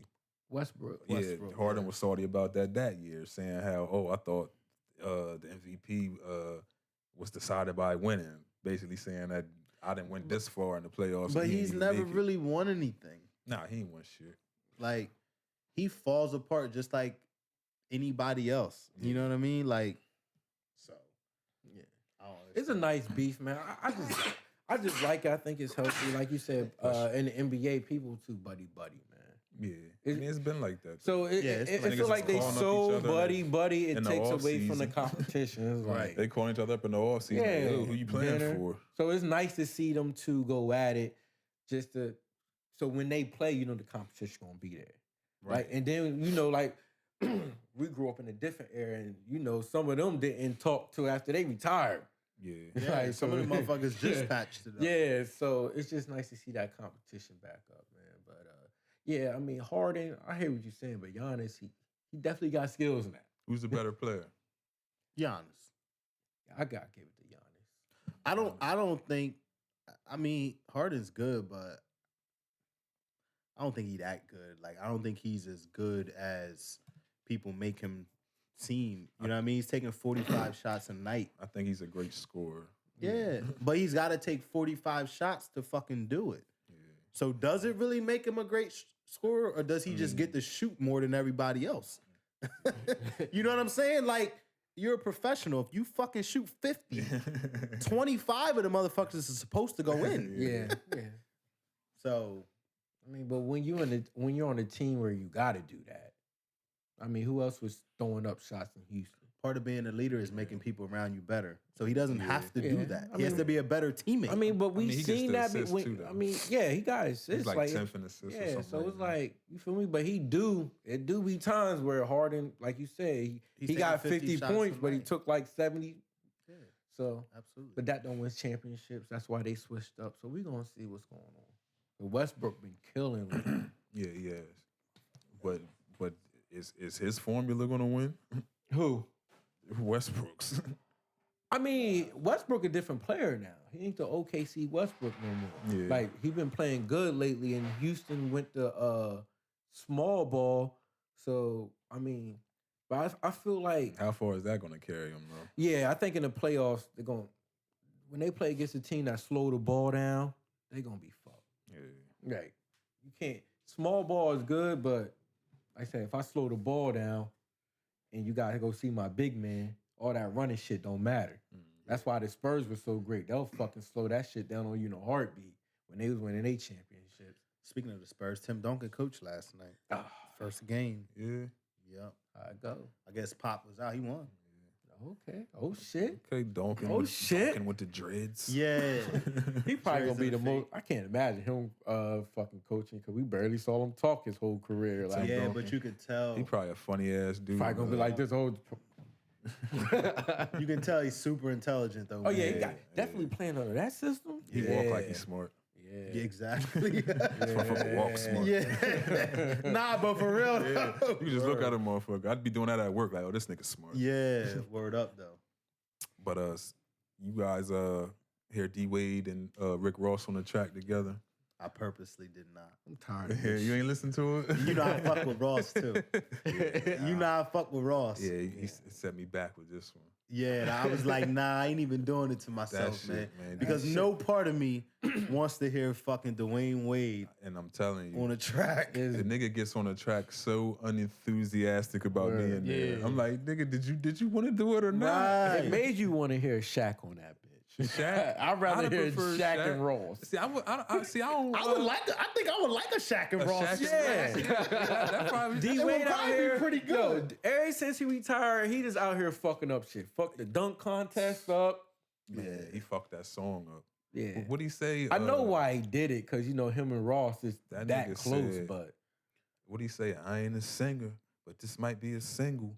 Westbrook. Yeah, Westbrook, Harden yeah. was salty about that year, saying how I thought the MVP was decided by winning. Basically saying that I didn't win this far in the playoffs. But and he he's didn't never make it. really won anything. Nah, he ain't won shit. Like, he falls apart just like anybody else. You know what I mean? Like, so yeah, I don't It's a nice beef, man. I just like it. I think it's healthy. Like you said, in the NBA, people too buddy, man. Yeah, I mean, it's been like that. So it Niggas feels like is they calling up so each other buddy. It in the takes off away from the season. competition. It's like, They calling each other up in the offseason. Yeah, Like, yo, who you playing dinner. for? So it's nice to see them two go at it, so when they play, the competition gonna be there, right? And then like we grew up in a different era, and some of them didn't talk till after they retired. Yeah. Yeah, Like, some so- of the motherfuckers just patched it up. Yeah, so it's just nice to see that competition back up, man. But Yeah, I mean Harden. I hear what you're saying, but Giannis, he definitely got skills in that. Who's the better player? Giannis. I gotta give it to Giannis. I don't think. I mean, Harden's good, but I don't think he that good. Like, I don't think he's as good as people make him seem. You know what I mean? He's taking 45 shots a night. I think he's a great scorer. Yeah, but he's got to take 45 shots to fucking do it. Yeah. So does it really make him a great scorer, or does he just get to shoot more than everybody else? You know what I'm saying? Like, you're a professional. If you fucking shoot 50, 25 of the motherfuckers is supposed to go in. Yeah. So, I mean, but when you're on a team where you got to do that, I mean, who else was throwing up shots in Houston? part of being a leader is making people around you better. So he doesn't have to do Yeah. that. I He has mean- to be a better teammate. I mean, but we he gets seen the that. assist too, though. I mean, yeah, he got assists. He's like 10th in assists or Yeah, something so like it's that. like, you feel me? But it do be times where Harden, like you said, He's he got taking 50 50 shots points, a but he night. took like 70. Yeah, So, absolutely. but that don't win championships. That's why they switched up. So we gonna see what's going on. But Westbrook been killing lately. Yeah, he has. But is his formula gonna win? Who? Westbrook's. I mean, Westbrook a different player now. He ain't the OKC Westbrook no more. Yeah. Like he been playing good lately, and Houston went to small ball. So I mean, but I feel like How far is that gonna carry him, though? yeah, I think in the playoffs they're going when they play against a team that slow the ball down, they're gonna be fucked. Yeah. Right? You can't. Small ball is good, but like I said, if I slow the ball down, and you gotta go see my big man, all that running shit don't matter. That's why the Spurs were so great. They'll fucking slow that shit down on you in a heartbeat when they was winning their championships. Speaking of the Spurs, Tim Duncan coached last night. Ah. First game. Yeah. Yep. I go. I guess Pop was out. He won. Okay. Oh shit. Okay, Duncan. Oh, with, shit. Duncan with the dreads. Yeah. He probably gonna be the Dreads and most. I can't imagine him fucking coaching because we barely saw him talk his whole career. Like, Yeah, but you could tell. He probably a funny ass dude. probably gonna be like this whole. You can tell he's super intelligent though. Oh yeah, he man. got definitely playing under that system. He walk like he's smart. Yeah. Yeah, exactly. He's motherfucker walk smart. Yeah. Nah, but for real. Yeah. though. You just look at him, motherfucker. I'd be doing that at work, like, oh, this nigga smart. Yeah, word up though. But you guys hear D Wade and Rick Ross on the track together. I purposely did not. I'm tired. Of Yeah, this you ain't listen to it. You know I fuck with Ross too. You know I fuck with Ross. Yeah, he set me back with this one. Yeah, I was like, nah, I ain't even doing it to myself, shit, man. man, Because that no part of me wants to hear fucking Dwayne Wade And I'm telling you, on a track. the nigga gets on the track so unenthusiastic about Word. being there. Yeah. I'm like, nigga, did you want to do it or not? Right. It made you want to hear Shaq on that bitch. Shaq? I'd rather I'd hear prefer Shaq Shaq. and Ross. See, I don't. I would like. I think I would like a Shaq and a Ross. Shaq Yeah. that probably. D would Wade out probably be here, pretty good. Yo, ever since he retired, he just out here fucking up shit. Fuck the dunk contest up. Yeah, he fucked that song up. Yeah, What'd he say? I know why he did it because you know him and Ross is That that nigga close. said- But What'd he say? I ain't a singer, but this might be a single.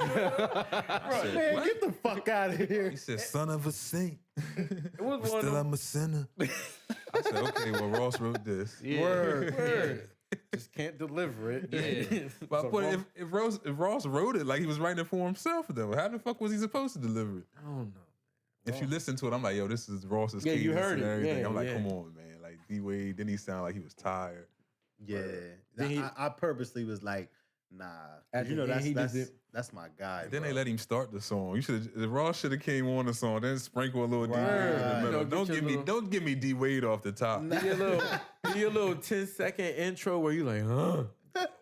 Right. Man, what? get the fuck out of here. He said, son of a saint, it was but one still of I'm a sinner. I said, okay, well, Ross wrote this. Yeah. word. Just can't deliver it. Yeah. But, So but Ross- if Ross wrote it like he was writing it for himself, though, how the fuck was he supposed to deliver it? I don't know. If you listen to it, I'm like, yo, this is Ross's Yeah, you cadence heard and it. everything. Yeah, I'm like, yeah. come on, man. Like, D-Wade, didn't he sound like he was tired? Yeah, Then he- I purposely was like, nah. 'Cause At you the know end, he that's just that's my guy. And then bro. they let him start the song. You should Ross should have came on the song, then sprinkle a little D-Wade in Right. the middle. You know, get your Don't give me D-Wade off the top. Nah. Give you a little 10-second intro where you like, huh?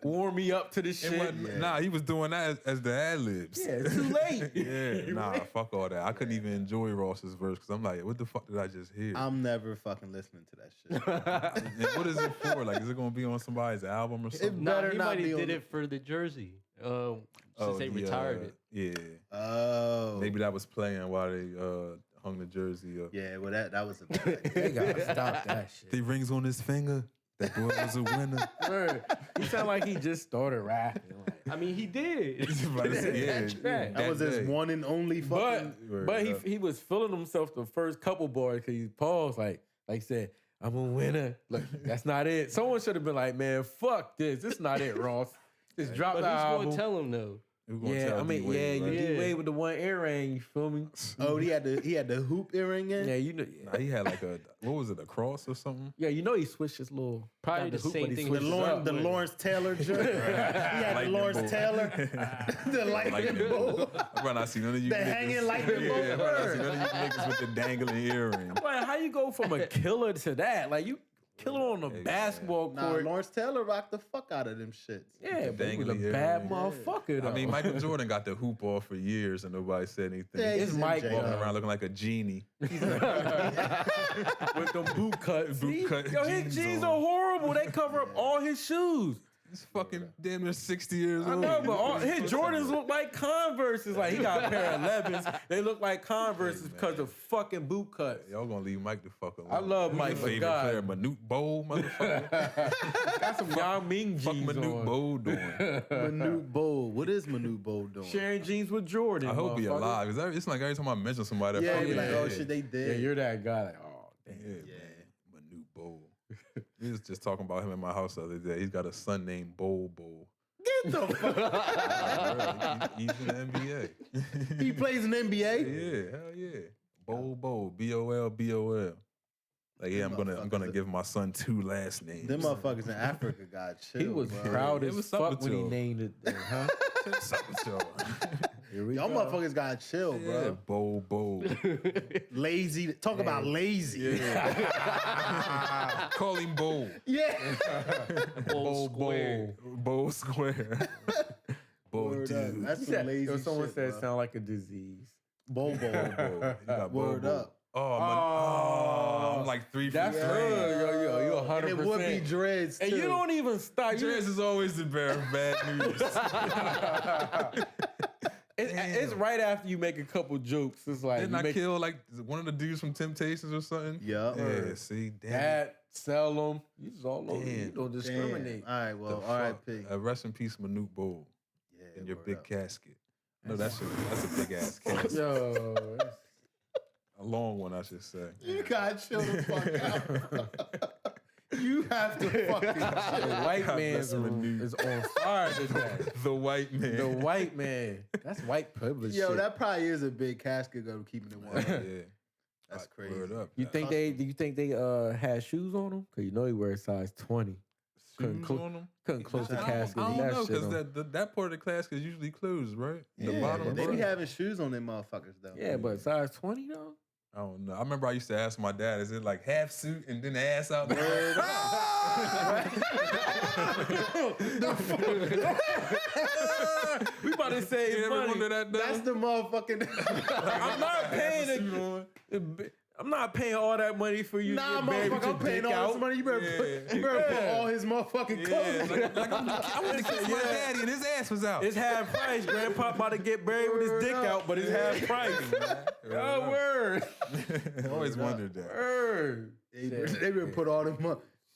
Warm me up to this It shit. wasn't- Yeah. Nah, he was doing that as the ad-libs. Yeah, it's too late. Yeah, nah, fuck all that. I couldn't even enjoy Ross's verse because I'm like, what the fuck did I just hear? I'm never fucking listening to that shit. And what is it for? Like, is it gonna be on somebody's album or something? Nah, Better he not might be have on did the- it for the jersey. Since they retired it. Yeah, Oh, maybe that was playing while they hung the jersey up. Yeah, well that was a bad. They gotta stop that shit. The rings on his finger. That boy was a winner. Word. He sound like he just started rapping. Like, I mean, he did. About to say, yeah, That track. That was his day. one and only fucking. but he was feeling himself the first couple bars because he paused like he said, I'm a winner. Look, that's not it. Someone should have been like, man, fuck this. This is not it, Ross. Just drop But the who's album. gonna tell him though? Who gonna Yeah, tell I mean, D-Wade, right? you D-Wade with the one earring, you feel me? Oh, he had the hoop earring in. Yeah, you know. Nah, he had like what was it, a cross or something? Yeah, you know he switched his little. Probably not the hoop, same but he thing switched with it up. The Lawrence Taylor joint. He had the Lightning Lawrence bolt. Taylor, the lightning bolt, I might not see none of you the niggas. hanging lightning bolt. Yeah, I might not see none of you niggas with the dangling earring. Like, how you go from a killer to that? Like, you killer on the Hey, man. basketball Nah, court. Lawrence Taylor rocked the fuck out of them shits. Yeah, but he was a dangly bad earring. motherfucker, though. I mean, Michael Jordan got the hoop off for years and nobody said anything. Yeah, It's he's Mike MJ, Walking though. around looking like a genie. with them boot cuts. Boot See? cut Yo, his jeans jeans on. are horrible. They cover up all his shoes. He's fucking damn near 60 years I old. know, but all, his Jordans look like Converses. Like, he got a pair of 11s. They look like Converses because of fucking boot cuts. Y'all gonna leave Mike the fuck alone. I love Who's Mike, your but favorite God. player? Manute Bol, motherfucker. Got some Yao Ming Fuck jeans Manute on. Bol doing? Manute Bol. What is Manute Bol doing? Sharing jeans with Jordan. I hope he motherfucker. alive. Cause it's like every time I mention somebody, that Yeah, fucking he be like, oh yeah. shit, they Yeah, did. you're that guy. Like, oh, damn. Yeah, man. Manute Bol. We was just talking about him in my house the other day. He's got a son named Bol. Get the fuck. He's in the NBA. He plays in the NBA. Yeah, hell yeah. Bol, Bol. Like, yeah, I'm gonna motherfuckers- give my son 2 last names. Them motherfuckers in Africa got chill. He was bro. proud It as was fuck something when he to him. named it, huh? What's up with y'all? Here we Y'all go. motherfuckers got chill, Yeah, bro. Bol. Lazy. Talk about lazy. Call him Bol. Yeah. Bol Square. Bol Square. Bol Word up. dude. That's He some said- lazy yo, someone shit, said bro. sound like a disease. Bol Bol. He got Word Bol. up. I'm like 3 feet. That's three. good. Yo, you 100%. And it would be dreads too. And you don't even stop. You Dress is always the bearer of bad news. it's right after you make a couple jokes. It's like Didn't you I make kill like one of the dudes from Temptations or something? Yup. Yeah, see, damn. that, sell them. You just all over. You Damn. don't discriminate. All right, The well, fuck? R.I.P. Rest in peace, Manute Bol, Yeah, in your word big up. casket. No, that's a big ass casket. Yo, A long one, I should say. You gotta chill the fuck out. You have to fucking the chill. white God man's bless room Manute. is on fire today. The white man. The white man. That's white privilege. Yo, shit. that probably is a big casket though, keeping it warm. Yeah. That's crazy. Word up. You think they? Do you think they had shoes on them? Cause you know he wears size 20. Couldn't shoes clo- on them? Couldn't close the I casket. I with don't that know, shit because on. that part of the casket is usually closed, right? The Yeah, bottom they part? be having shoes on them motherfuckers though. Yeah, but size 20 though. I don't know. I remember I used to ask my dad, is it like half suit and then the ass out? We about to say You ever money. wonder that, though? That's the motherfucking. I'm not paying I'm not paying all that money for you. Nah, to bury motherfucker, I'm your paying dick all this out. money. You better, Yeah. you better put Yeah. all his motherfucking Yeah, clothes. like I went to kiss my daddy and his ass was out. It's half price. Grandpa about to get buried with his dick out, but it's half price. Oh, word. I always wondered that. Word. They better put all them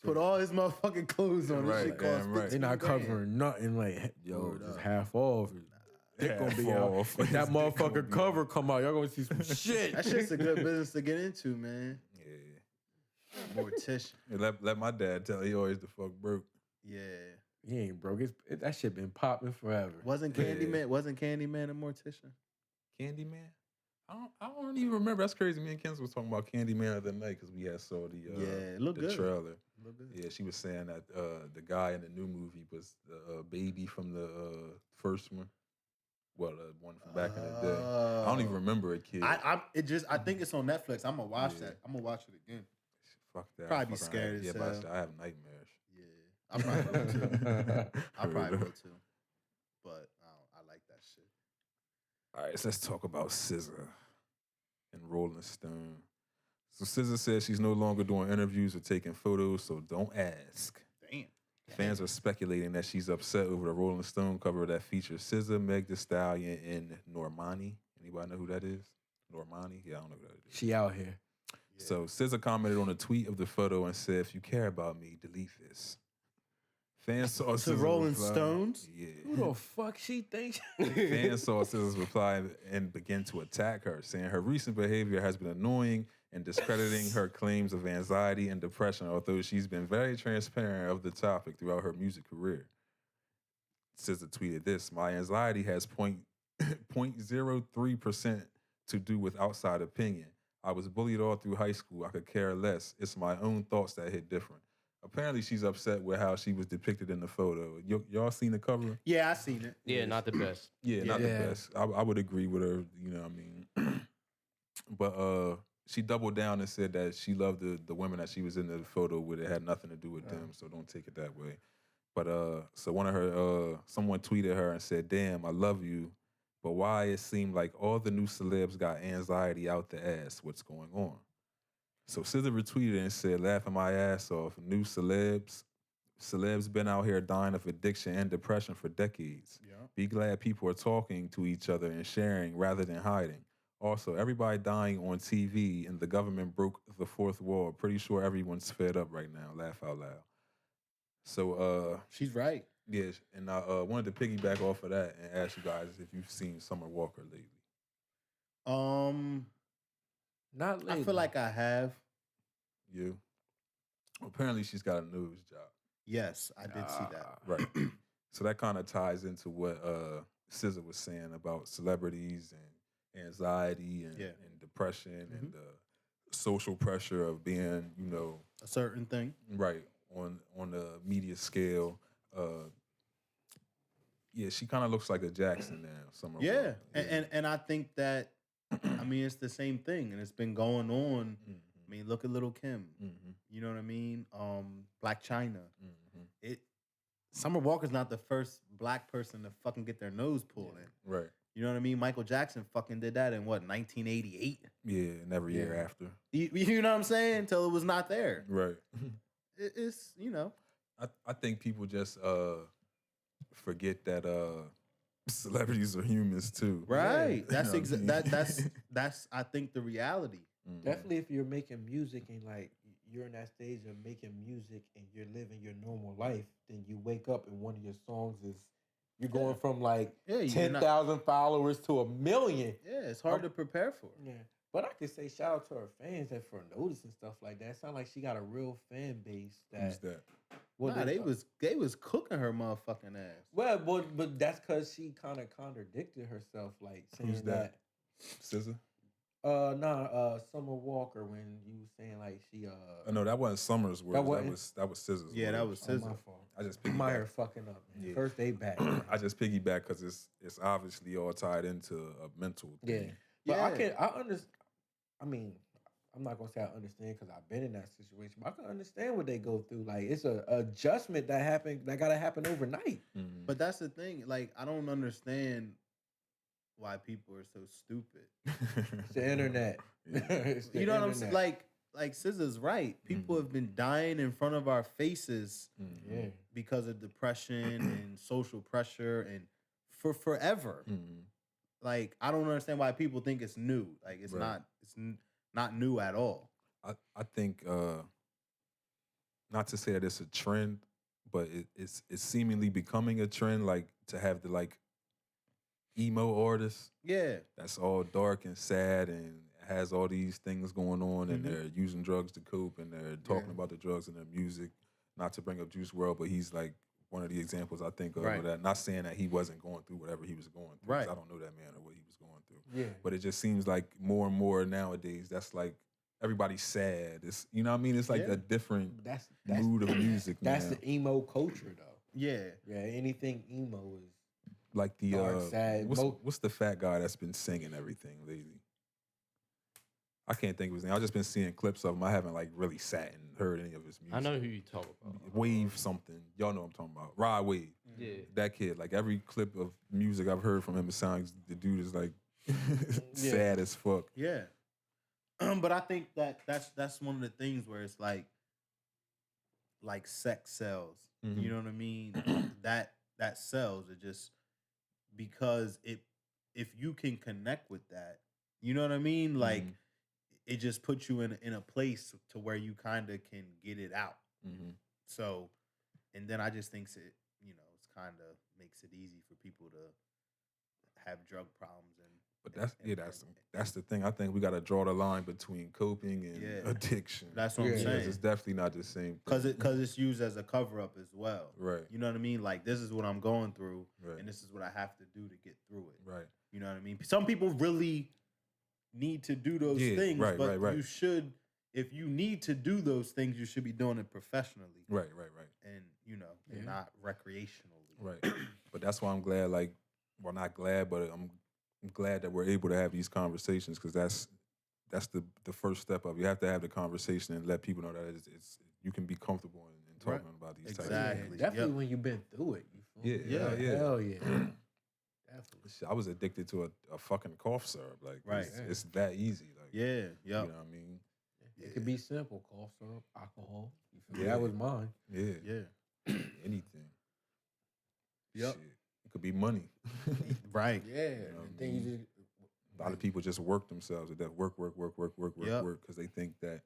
put all his motherfucking clothes on. This Right, shit costs damn right. They not $15,000. covering nothing. Like, yo, Word just up. half off. Dick gonna be Half out. off. If that His dick gonna motherfucker be cover come out, y'all gonna see some shit. That shit's a good business to get into, man. Yeah. Mortician. Let my dad tell he always the fuck broke. Yeah. He ain't broke. That shit been popping forever. Wasn't Yeah. Candyman a mortician? Candyman? I don't even remember. That's crazy. Me and Kenzie was talking about Candyman the other night because we had saw the Yeah, it looked the good. trailer. Look good. Yeah, she was saying that the guy in the new movie was the baby from the first one. Well, the one from back in the day. I don't even remember a kid. I think it's on Netflix. I'm gonna watch that. I'm gonna watch it again. Fuck that. Probably be Fucking scared as yeah, hell. but I have nightmares. Yeah, I probably will too. I probably will too. But I like that shit. All right, so let's talk about SZA and Rolling Stone. So SZA says she's no longer doing interviews or taking photos, so don't ask. Damn. Fans are speculating that she's upset over the Rolling Stone cover that features SZA, Meg Thee Stallion, and Normani. Anybody know who that is? Normani? Yeah, I don't know who that is. She out here. Yeah. So SZA commented on a tweet of the photo and said, "If you care about me, delete this." Fans saw To SZA Rolling reply- Stones? Yeah. Who the fuck she thinks? Fans saw SZA's reply and began to attack her, saying her recent behavior has been annoying and discrediting her claims of anxiety and depression, although she's been very transparent of the topic throughout her music career. SZA tweeted this: "My anxiety has 0.03% to do with outside opinion. I was bullied all through high school. I could care less. It's my own thoughts that hit different." Apparently, she's upset with how she was depicted in the photo. Y'all seen the cover? Yeah, I seen it. Yeah, not the best. Yeah, not Yeah. the best. I would agree with her. You know what I mean? But she doubled down and said that she loved the women that she was in the photo with. It had nothing to do with them, so don't take it that way. But so one of her someone tweeted her and said, "Damn, I love you, but why it seemed like all the new celebs got anxiety out the ass? What's going on?" So SZA retweeted and said, "Laughing my ass off. New celebs been out here dying of addiction and depression for decades. Yeah. Be glad people are talking to each other and sharing rather than hiding. Also, everybody dying on TV and the government broke the fourth wall. Pretty sure everyone's fed up right now. Laugh out loud." So She's right. yeah, and I wanted to piggyback off of that and ask you guys if you've seen Summer Walker lately. Not lately. I feel like I have. You? Apparently, she's got a news job. Yes, I did see that. Right. So that kind of ties into what SZA was saying about celebrities and anxiety and, Yeah. and depression and the social pressure of being, you know, A certain thing. right on the media scale. Yeah, she kind of looks like a Jackson now. Summer Yeah, Walker. and I think that I mean it's the same thing, and it's been going on. Mhm. I mean, look at Little Kim. Mhm. You know what I mean? Black China. Mhm. Summer Walker's not the first black person to fucking get their nose pulled in. Right. You know what I mean? Michael Jackson fucking did that in what, 1988? Yeah, and every year after. You know what I'm saying? Until it was not there. Right. It's, you know. I think people just forget that celebrities are humans too. Right. Yeah. That's You know what I mean? that's I think the reality. Mhm. Definitely, if you're making music and like you're in that stage of making music and you're living your normal life, then you wake up and one of your songs is you're going from like Yeah, you're 10,000 followers to 1,000,000. Yeah, it's hard to prepare for. Yeah, but I could say shout out to her fans that for noticing stuff like that. It sounds like she got a real fan base. Who's that? Well, Nah, they was cooking her motherfucking ass. well, but that's because she kind of contradicted herself, like saying Who's that? SZA? Summer Walker when you was saying like she Oh, no, that wasn't Summer's words. That wasn't- was SZA's. Yeah, that words. was my SZA. fault. I just Meyer piggyback. fucking up, man. Yeah. First day back. I just piggyback because it's obviously all tied into a mental Yeah, thing. but Yeah. I understand. I mean, I'm not gonna say I understand because I've been in that situation, but I can understand what they go through. Like it's a adjustment that gotta happen overnight. Mhm. But that's the thing. Like, I don't understand why people are so stupid. It's the internet. Yeah. It's the You know what I'm saying? internet. Like SZA's right. People Mhm. have been dying in front of our faces Mhm. Yeah, because of depression and social pressure and for forever. Mhm. Like, I don't understand why people think it's new. Like, it's Right. not. It's not new at all. I think not to say that it's a trend, but it's seemingly becoming a trend. Like to have the like emo artists Yeah. that's all dark and sad and has all these things going on, and Mhm. they're using drugs to cope, and they're talking Yeah. about the drugs in their music. Not to bring up Juice WRLD, but he's like one of the examples I think of Right. that. Not saying that he wasn't going through whatever he was going through. 'Cause Right. I don't know that man or what he was going through. yeah. But it just seems like more and more nowadays. That's like everybody's sad. It's you know what I mean. It's like Yeah. a different That's mood of music That's now. the emo culture, though. Yeah. Yeah, anything emo is. Like the dark, sad. what's the fat guy that's been singing everything lately? I can't think of his name. I've just been seeing clips of him. I haven't like really sat and heard any of his music. I know who you talk about. Wave something. Y'all know what I'm talking about. Rod Wave. Yeah. That kid. Like every clip of music I've heard from him, it sounds the dude is like sad as fuck. Yeah. But I think that's one of the things where it's like sex sells. Mhm. You know what I mean? that sells. It just because if you can connect with that, you know what I mean? Like Mhm. it just puts you in a place to where you kind of can get it out. Mhm. So, and then I just think it's kind of makes it easy for people to have drug problems and. But that's the thing. I think we got to draw the line between coping and addiction. That's what I'm Because saying. it's definitely not the same. Because it's used as a cover up as well. Right. You know what I mean? Like this is what I'm going through, Right. and this is what I have to do to get through it. Right. You know what I mean? Some people really need to do those things, but you should. If you need to do those things, you should be doing it professionally. Right. And and not recreationally. Right. But that's why I'm glad. Like, well, not glad, but I'm glad that we're able to have these conversations because that's the first step of it. You have to have the conversation and let people know that it's you can be comfortable in talking about these types of things. Definitely when you've been through it. You feel me? Hell yeah. Definitely. I was addicted to a fucking cough syrup. Like, Right. it's that easy. Like, You know what I mean? It could be simple. Cough syrup, alcohol. You feel me? Yeah. That was mine. Yeah. Anything. Yep. Shit. It could be money. Right. Yeah. what Then I you mean? just A lot of people just work themselves at that work because they think that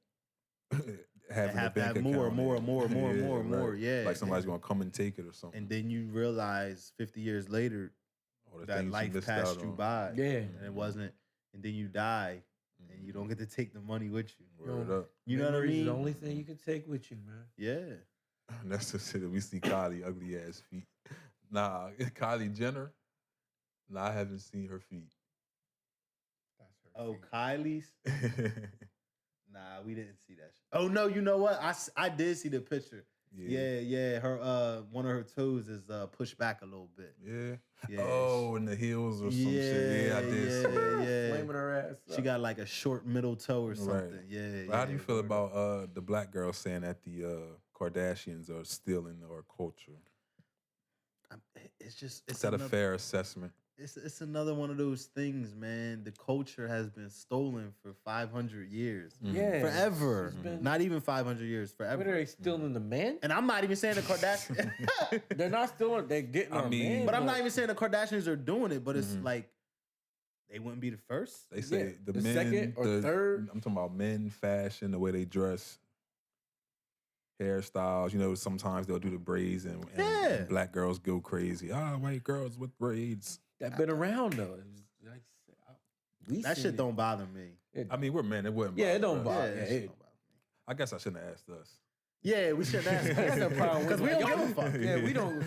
having a have to bank have more, account more. Yeah. like somebody's gonna come and take it or something. And then you realize 50 years later All the that things you life missed passed out you on. by. Yeah. And it wasn't. And then you die, and you don't get to take the money with you. Word up. You know what I memories is mean? the only thing you can take with you, man. Yeah. And that's the shit that we see Kylie ugly ass feet. Nah, Kylie Jenner. Nah, I haven't seen her feet. That's her. Oh, feet. Kylie's? Nah, we didn't see that. Oh no, you know what? I did see the picture. Yeah. Her one of her toes is pushed back a little bit. Yeah. Yeah. Oh, in the heels or some shit. Yeah, I did see that. Yeah. Flaming her ass up. She got like a short middle toe or something. Right. Yeah. But how do you feel word up. about the black girl saying that the Kardashians are stealing our culture? It's just Is that a fair assessment? It's another one of those things, man. The culture has been stolen for 500 years. Yeah. Forever. It's been- Not even 500 years, forever. What are they stealing the men? And I'm not even saying the Kardashians. They're not stealing. They're getting I our mean, men. But I'm not even saying the Kardashians are doing it, but it's Mhm. like they wouldn't be the first. They say Yeah, the the men, second or third. I'm talking about men fashion, the way they dress, hairstyles. You know, sometimes they'll do the braids, and Yeah. black girls go crazy. White girls with braids. That been around though. Like, we That seen shit it. don't bother me. I mean, we're men. It wouldn't. Yeah, it bother don't us. bother. that yeah, shit don't bother me. I guess I shouldn't have asked us. Yeah, we shouldn't ask. That's the problem. Because we don't give a fuck. Yeah, we don't.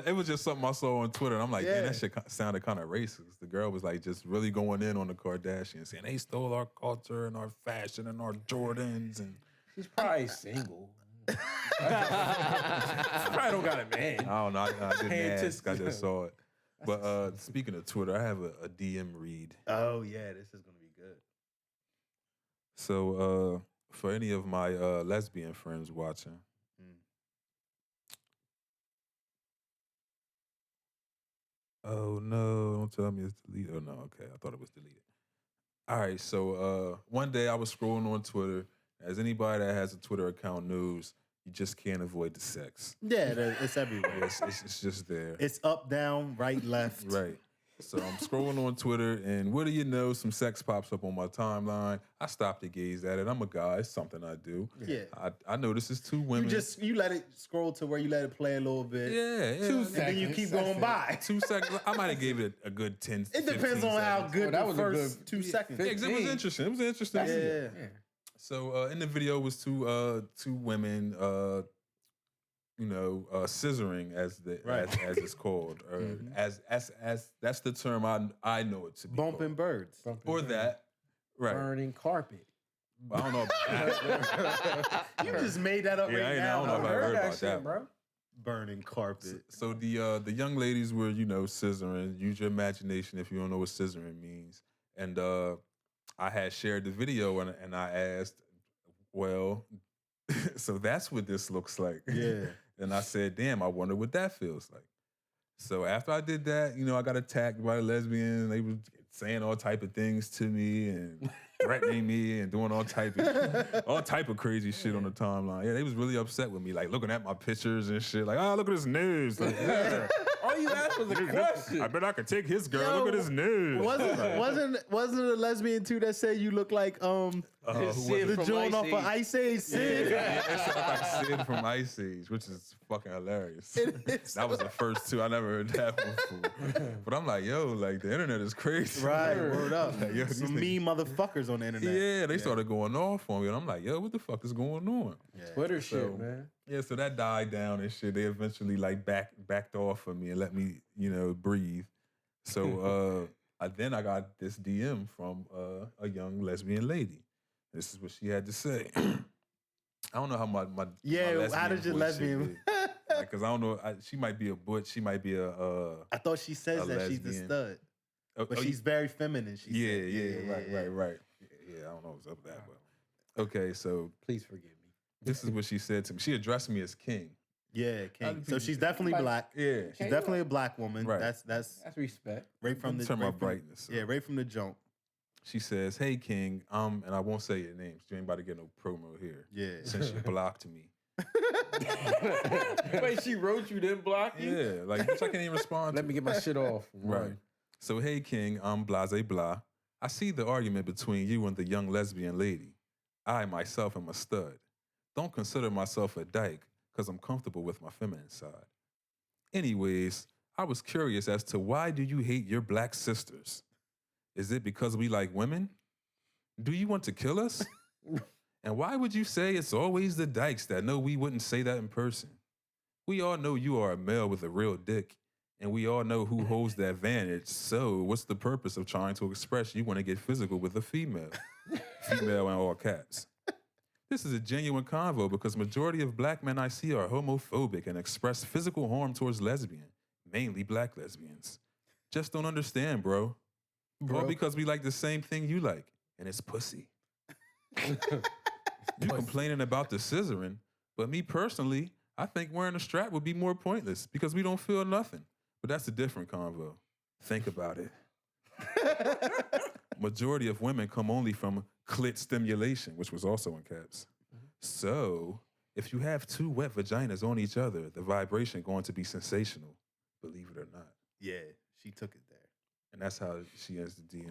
It was just something I saw on Twitter, and I'm like, man, Yeah. that shit sounded kind of racist. The girl was like just really going in on the Kardashians, saying they stole our culture and our fashion and our Jordans, and She's probably single. She probably don't got a man. I don't know. I didn't Paying ask. I attention. just saw it. But speaking of Twitter, I have a DM read. Oh yeah, this is gonna be good. So for any of my lesbian friends watching, oh no, don't tell me it's deleted. Oh no, okay, I thought it was deleted. All right, so one day I was scrolling on Twitter. As anybody that has a Twitter account knows, you just can't avoid the sex. Yeah, it's everywhere. It's just there. It's up, down, right, left. Right. So I'm scrolling on Twitter, and what do you know? Some sex pops up on my timeline. I stop to gaze at it. I'm a guy. It's something I do. Yeah. I notice it's two women. You let it scroll to where you let it play a little bit. Yeah. 2 And then you seconds, keep that's going it. by. 2 seconds. I might have gave it a good 10. It depends 15 on how seconds. good that the was a first good 2 seconds. Yeah, 'cause it was 15. interesting. It was interesting. Yeah. Yeah. So in the video was two women, scissoring as it's called, or as that's the term I know it to be. Bumping called. birds. Or that, right? Burning carpet. I don't know. You just made that up Yeah, right I now. don't know if I heard about shit, that, bro. Burning carpet. So the young ladies were scissoring. Use your imagination if you don't know what scissoring means. And I had shared the video and I asked, well, so that's what this looks like. Yeah. And I said, damn, I wonder what that feels like. So after I did that, I got attacked by a lesbian. They were saying all type of things to me and threatening me and doing all type of crazy shit on the timeline. Yeah, they was really upset with me, like looking at my pictures and shit. Like, look at his news. Like, yeah. All you asked was a question. I bet I could take his girl. Yo, look at his news. Wasn't a lesbian too that said you look like who was Sid it? The from joint off Ice of Ice Age, Sid. Yeah, it sounded like Sid from Ice Age, which is fucking hilarious. That was the first two. I never heard that before. But I'm like, yo, like the internet is crazy. Right, word up. Like, yo, these Some mean motherfuckers on the internet. Yeah, they started going off on me, and I'm like, yo, what the fuck is going on? Yeah. Twitter So, shit, man. Yeah, so that died down and shit. They eventually like backed off of me and let me, breathe. So then I got this DM from a young lesbian lady. This is what she had to say. I don't know how my Yeah, how lesbian did your voice lesbian? because I don't know. She might be a butch. She might be a. I thought she says a that she's the lesbian. stud, but oh, she's very feminine. She yeah, said. right. Yeah, I don't know what's up with that, but okay. So Please forgive me. this is what she said to me. She addressed me as king. Yeah, King. did So people- she's definitely black. Yeah, She's definitely a black woman. Right. That's That's respect. right from the turn my right from- brightness. Yeah, right from the jump. She says, "Hey King, and I won't say your names. You ain't about to get no promo here Yeah. since you blocked me." Wait, she wrote you, then block you? Yeah, like bitch, I can't even respond. Let to me it. get my shit off. Right. So, hey, King, I'm blase blah. I see the argument between you and the young lesbian lady. I myself am a stud. Don't consider myself a dyke because I'm comfortable with my feminine side. Anyways, I was curious as to why do you hate your black sisters? Is it because we like women? Do you want to kill us? And why would you say it's always the dykes that know we wouldn't say that in person? We all know you are a male with a real dick, and we all know who holds the advantage. So what's the purpose of trying to express you want to get physical with a female? Female in all caps. This is a genuine convo because majority of black men I see are homophobic and express physical harm towards lesbian, mainly black lesbians. Just don't understand, bro. All because we like the same thing you like, and it's pussy. You complaining about the scissoring, but me personally, I think wearing a strap would be more pointless because we don't feel nothing. But that's a different convo. Think about it. Majority of women come only from clit stimulation, which was also in caps. So if you have two wet vaginas on each other, the vibration going to be sensational, believe it or not. Yeah, she took it there. And that's how she ends the DM.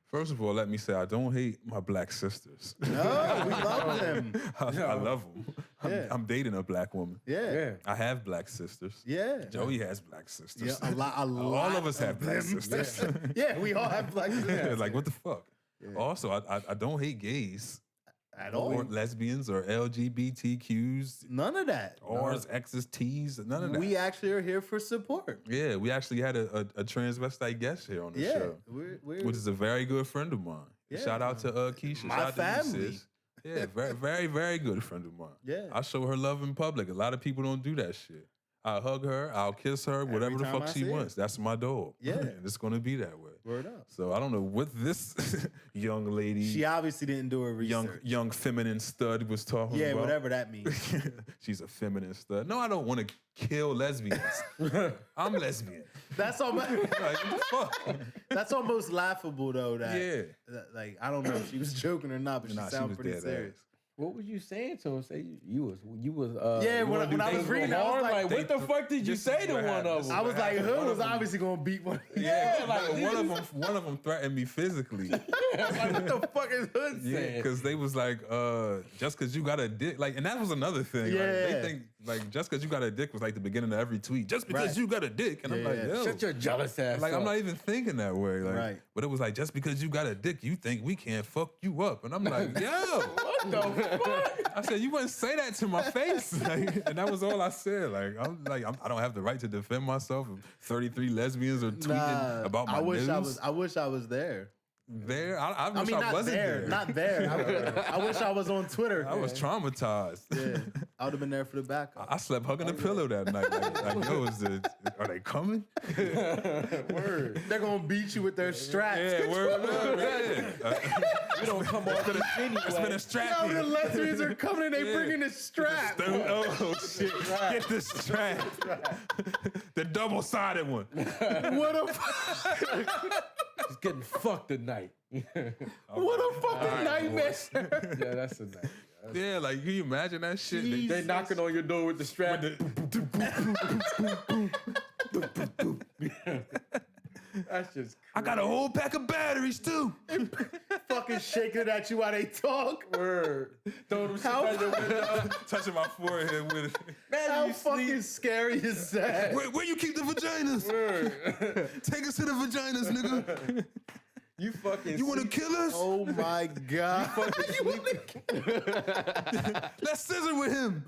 First of all, let me say I don't hate my black sisters. No, we love them. I love them. Yeah. I'm dating a black woman. Yeah. Yeah. I have black sisters. Yeah. Joey has black sisters. Yeah, a lot All of us have black them. sisters. Yeah, we all have black Yeah, sisters. like what the fuck? Yeah. Also, I don't hate gays At or all. lesbians or LGBTQs, None of that. R's, X's, T's, none of that. We actually are here for support. Yeah, we actually had a transvestite guest here on the Yeah. show, We're which is a very good friend of mine. Yeah. Shout out to Keisha. My Shout out to you, family. sis. Yeah, very, very, very good friend of mine. Yeah. I show her love in public. A lot of people don't do that shit. I hug her, I'll kiss her, whatever the time fuck I she see her. wants. That's my dog. Yeah. And it's gonna be that way. Word up. So I don't know what this young lady, She obviously didn't do her research. young feminine stud was talking Yeah, about. whatever that means. She's a feminine stud. No, I don't want to kill lesbians. I'm lesbian. That's almost Like, what the fuck? that's almost laughable though. That Yeah. like I don't know if she was joking or not, but she Nah, she sounded was pretty dead serious. ass. What was you saying to him? Say you was Yeah, you when wanna I- do when I was things reading, real I was hard? like, what the fuck did you this say is to what one happened. of This them? I was like, happened. Hood One was of them- obviously gonna beat one. Yeah, like, one of them threatened me physically. Like, what the fuck is Hood Yeah, saying? because they was like, just because you got a dick, like, and that was another thing. Like, Yeah. they think like just because you got a dick was like the beginning of every tweet. Just because Right. you got a dick, and I'm Yeah, like, yeah. yo, Shut your jealous ass like up. I'm not even thinking that way. Like, Right. but it was like just because you got a dick, you think we can't fuck you up, and I'm like, yo, What the fuck? I said you wouldn't say that to my face, like, and that was all I said. Like, I don't have the right to defend myself. If 33 lesbians are tweeting Nah, about my I wish news. I wish I was there. There, I I wish mean, I not wasn't there, there. not there. I wish I was on Twitter. I was traumatized. Yeah, I would have been there for the backup. I slept hugging a pillow that night. Like yo, are they coming? Word. They're gonna beat you with their straps. Yeah, word up. Yeah. We don't come off the anyway. It's been a strap. Yo, the lesbians are coming and they Yeah. bringing the strap. Oh shit! Get the strap. The double-sided one. What a Just getting fucked tonight. what a fucking nightmare. Yeah, that's a nightmare. Yeah, like can you imagine that shit? Jeez. They knocking on your door with the strap. That's just I got a whole pack of batteries too. Fucking shaking it at you while they talk. word. Throw them shit How- out your window. Touching my forehead with it. Man, How you fucking sleep. scary is that? Where you keep the vaginas? Word. Take us to the vaginas, nigga. You fucking You want to sleep. kill us? Oh my god! Let's scissor with him.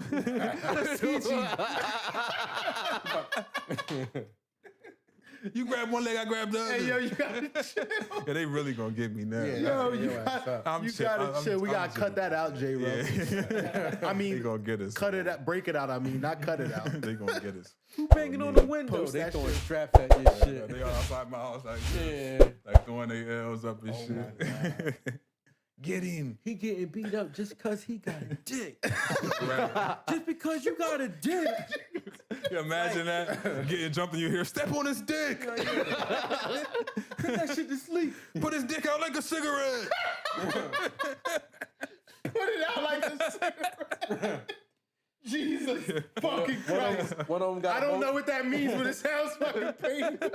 You grab one leg, I grab the other. Hey yo, you gotta chill. Yeah, they really gonna get me now. Yeah. Yo, you Your ass gotta, up. I'm you chill- gotta I'm- chill. We I'm gotta cut that out, J. Ro. Yeah. I mean, They gonna get us. cut it out, break it out. I mean, not cut it out. They gonna get us. Who banging on the window? Post They that throwing shit. straps at your Yeah, shit. they all outside my house like, Yeah. like throwing their L's up and Oh shit. Get him. He getting beat up just because he got a dick. Right. Just because you got a dick. You imagine that? Getting jumped in your hair. Step on his dick. Put that shit to sleep. Put his dick out like a cigarette. Put it out like a cigarette. Jesus fucking Christ! One of them got I don't know what that means, but it sounds fucking painful.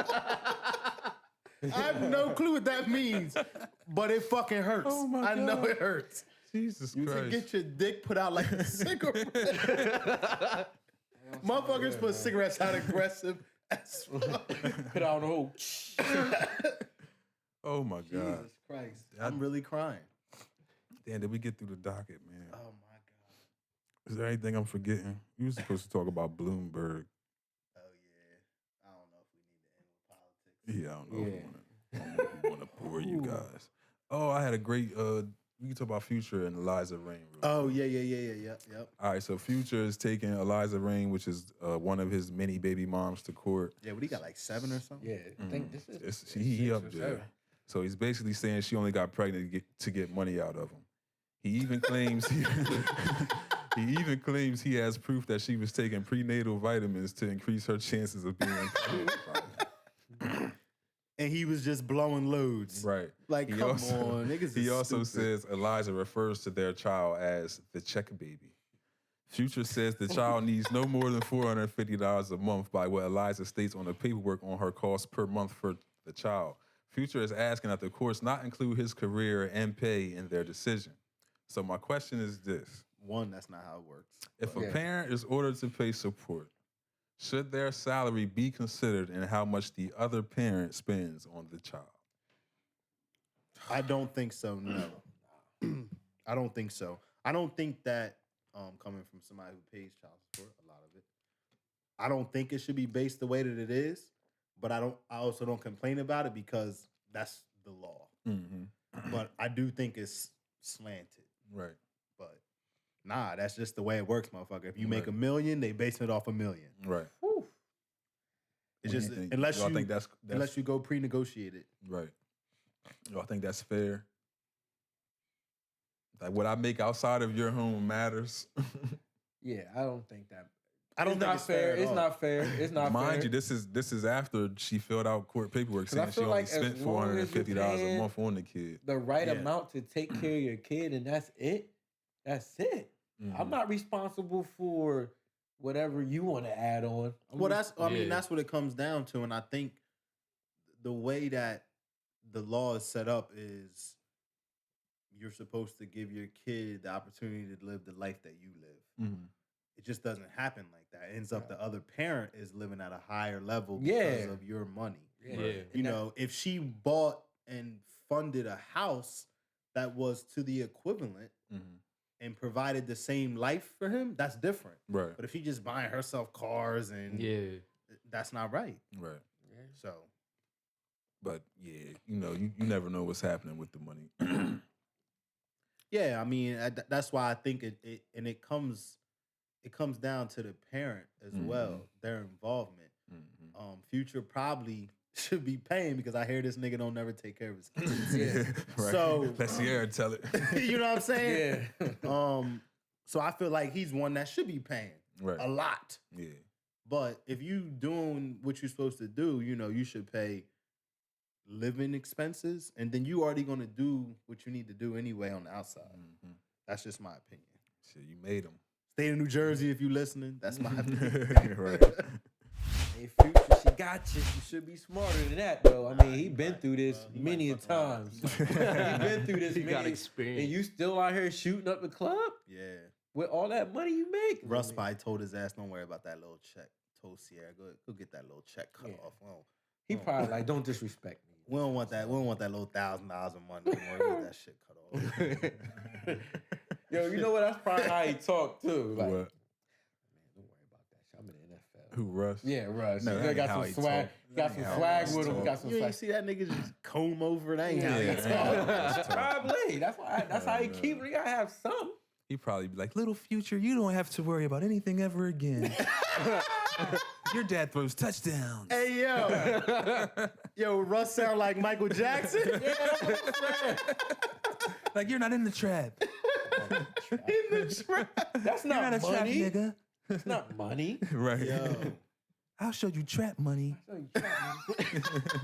I have no clue what that means, but it fucking hurts. Oh my I know God. it hurts. Jesus To Christ. get your dick put out like a cigarette. Motherfuckers put cigarettes out aggressive as fuck. Put out the whole. Oh my God. Jesus Christ. I'm really crying. Damn, did we get through the docket, man? Oh my God. Is there anything I'm forgetting? You were supposed to talk about Bloomberg. Oh yeah. I don't know if we need to end with politics. Yeah, I don't know if we want to bore you guys. Oh, I had a great, we can talk about Future and Eliza Reign. real Oh quick. yeah. All right, so Future is taking Eliza Reign, which is one of his many baby moms, to court. Yeah, what he got, like 7 or something? Yeah, I think this is. He up six or there. seven. So he's basically saying she only got pregnant to get money out of him. He even claims he has proof that she was taking prenatal vitamins to increase her chances of being pregnant. And he was just blowing loads. Right. Like, He come also- on, niggas He is also stupid. says Eliza refers to their child as the check baby. Future says the child needs no more than $450 a month by what Eliza states on the paperwork on her cost per month for the child. Future is asking that the courts not include his career and pay in their decision. So my question is this. One, that's not how it works. If Yeah. a parent is ordered to pay support, should their salary be considered in how much the other parent spends on the child? I don't think so, no. I don't think so. I don't think that, coming from somebody who pays child support, a lot of it, I don't think it should be based the way that it is, but I also don't complain about it because that's the law. Mm-hmm. But I do think it's slanted. Right. But nah, that's just the way it works, motherfucker. If you make Right. $1 million, they basing it off $1 million. Right. It's What do just you think? unless Y'all you think that's unless you go pre-negotiated. right. Y'all think that's fair? Like what I make outside of your home matters. Yeah, I don't think that. I don't It's think not it's fair. It's not fair. It's not fair. Mind you, this is after she filled out court paperwork 'Cause I saying she feel only like as spent long as you're $450 a paying month on the kid. the right Yeah. amount to take care of your kid, and that's it. That's it. Mhm. I'm not responsible for whatever you want to add on. Well, I mean, Yeah. that's what it comes down to, and I think the way that the law is set up is you're supposed to give your kid the opportunity to live the life that you live. Mhm. It just doesn't happen like that. It ends up the other parent is living at a higher level Yeah. because of your money. Yeah. Yeah. And You that- know, if she bought and funded a house that was to the equivalent Mhm. and provided the same life for him, that's different. Right. But if she just buying herself cars and Yeah. that's not right. Right. So But yeah, you never know what's happening with the money. yeah, I mean that's why I think it comes down to the parent as well, their involvement. Mhm. Future probably should be paying because I hear this nigga don't never take care of his kids. Yeah. Right. So- let Sierra tell it. You know what I'm saying? Yeah. So I feel like he's one that should be paying Right. a lot. Yeah. But if you doing what you're supposed to do, you should pay living expenses, and then you already gonna do what you need to do anyway on the outside. Mhm. That's just my opinion. Shit, you made him. State of New Jersey, if you listening, that's my opinion. Right. Hey, Future, she gotcha. You should be smarter than that, though. I mean, he been through this Well, he many a might fuck around. times. He been through this He got many, experience. and you still out here shooting up the club Yeah. with all that money you make. Russ I mean, probably told his ass, don't worry about that little check. Told Sierra, go get that little check cut Yeah. off. he probably like, don't disrespect me. We don't want that. We don't want that little $1,000 a month anymore. Get that shit cut off. Yo, you know what? That's probably how he talked too. Like, What? man, don't worry about that shit. I'm in the NFL. Who, Russ? Yeah, Russ. No, that He ain't got how some he swag. talk. Got That some ain't how swag Russ with him. talk. Got some You ain't swag. see that nigga just comb over? That ain't how he Yeah, talk. ain't how Probably. That's how he no. keep it. He gotta have some. He probably be like, little Future, you don't have to worry about anything ever again. Your dad throws touchdowns. Hey yo, Russ sound like Michael Jackson. Like, you're not in the trap. In the trap. That's You're not not a trap money. nigga. It's not money. Right. Yo, I'll show you trap money.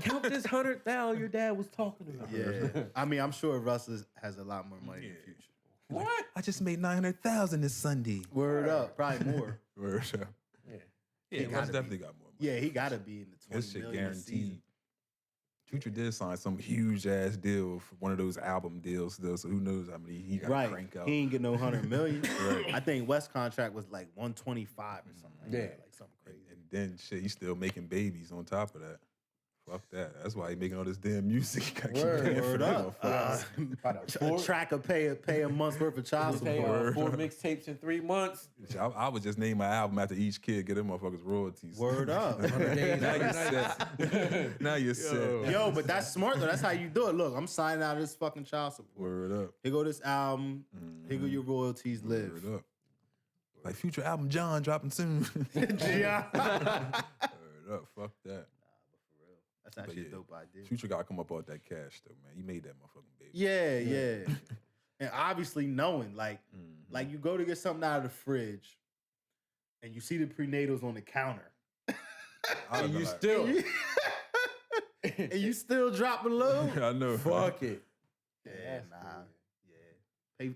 Count this 100,000 your dad was talking about. yeah. I mean, I'm sure Russ has a lot more money in the future. What? I just made 900,000 this Sunday. Word up, probably more. Word up. Yeah. Yeah, gotta Russ be. definitely got more money. Yeah, he gotta be in the 20 This shit million a season. guaranteed. Future did sign some huge ass deal for one of those album deals, though. So who knows how many he got to Right. crank out. He ain't get no 100 million. Right. I think West contract was like 125 or something. Like Yeah. that, like something crazy. And then shit, he's still making babies on top of that. Fuck that. That's why he making all this damn music. He gotta keep Word, paying for Word that up. motherfucker. About a A four, tracker pay a month's worth of child pay, support. 4 mixtapes in 3 months. I would just name my album after each kid, get them motherfuckers royalties. Word up. 100 days, Now you're 100 nights. set. Now you're set. Yo, but that's smart though. That's how you do it. Look, I'm signing out of this fucking child support. Word up. Here go this album. Here go your royalties live. Word up. Like future album John dropping soon. Yeah. Word up. Fuck that. That's actually yeah. a dope idea. Future gotta come up out that cash though, man. He made that motherfucking baby. Yeah. And obviously knowing, like you go to get something out of the fridge and you see the prenatals on the counter. I'd And be you like, still, And you still dropping low? I know. fuck it. Yeah, That's nah. crazy. Yeah. Pay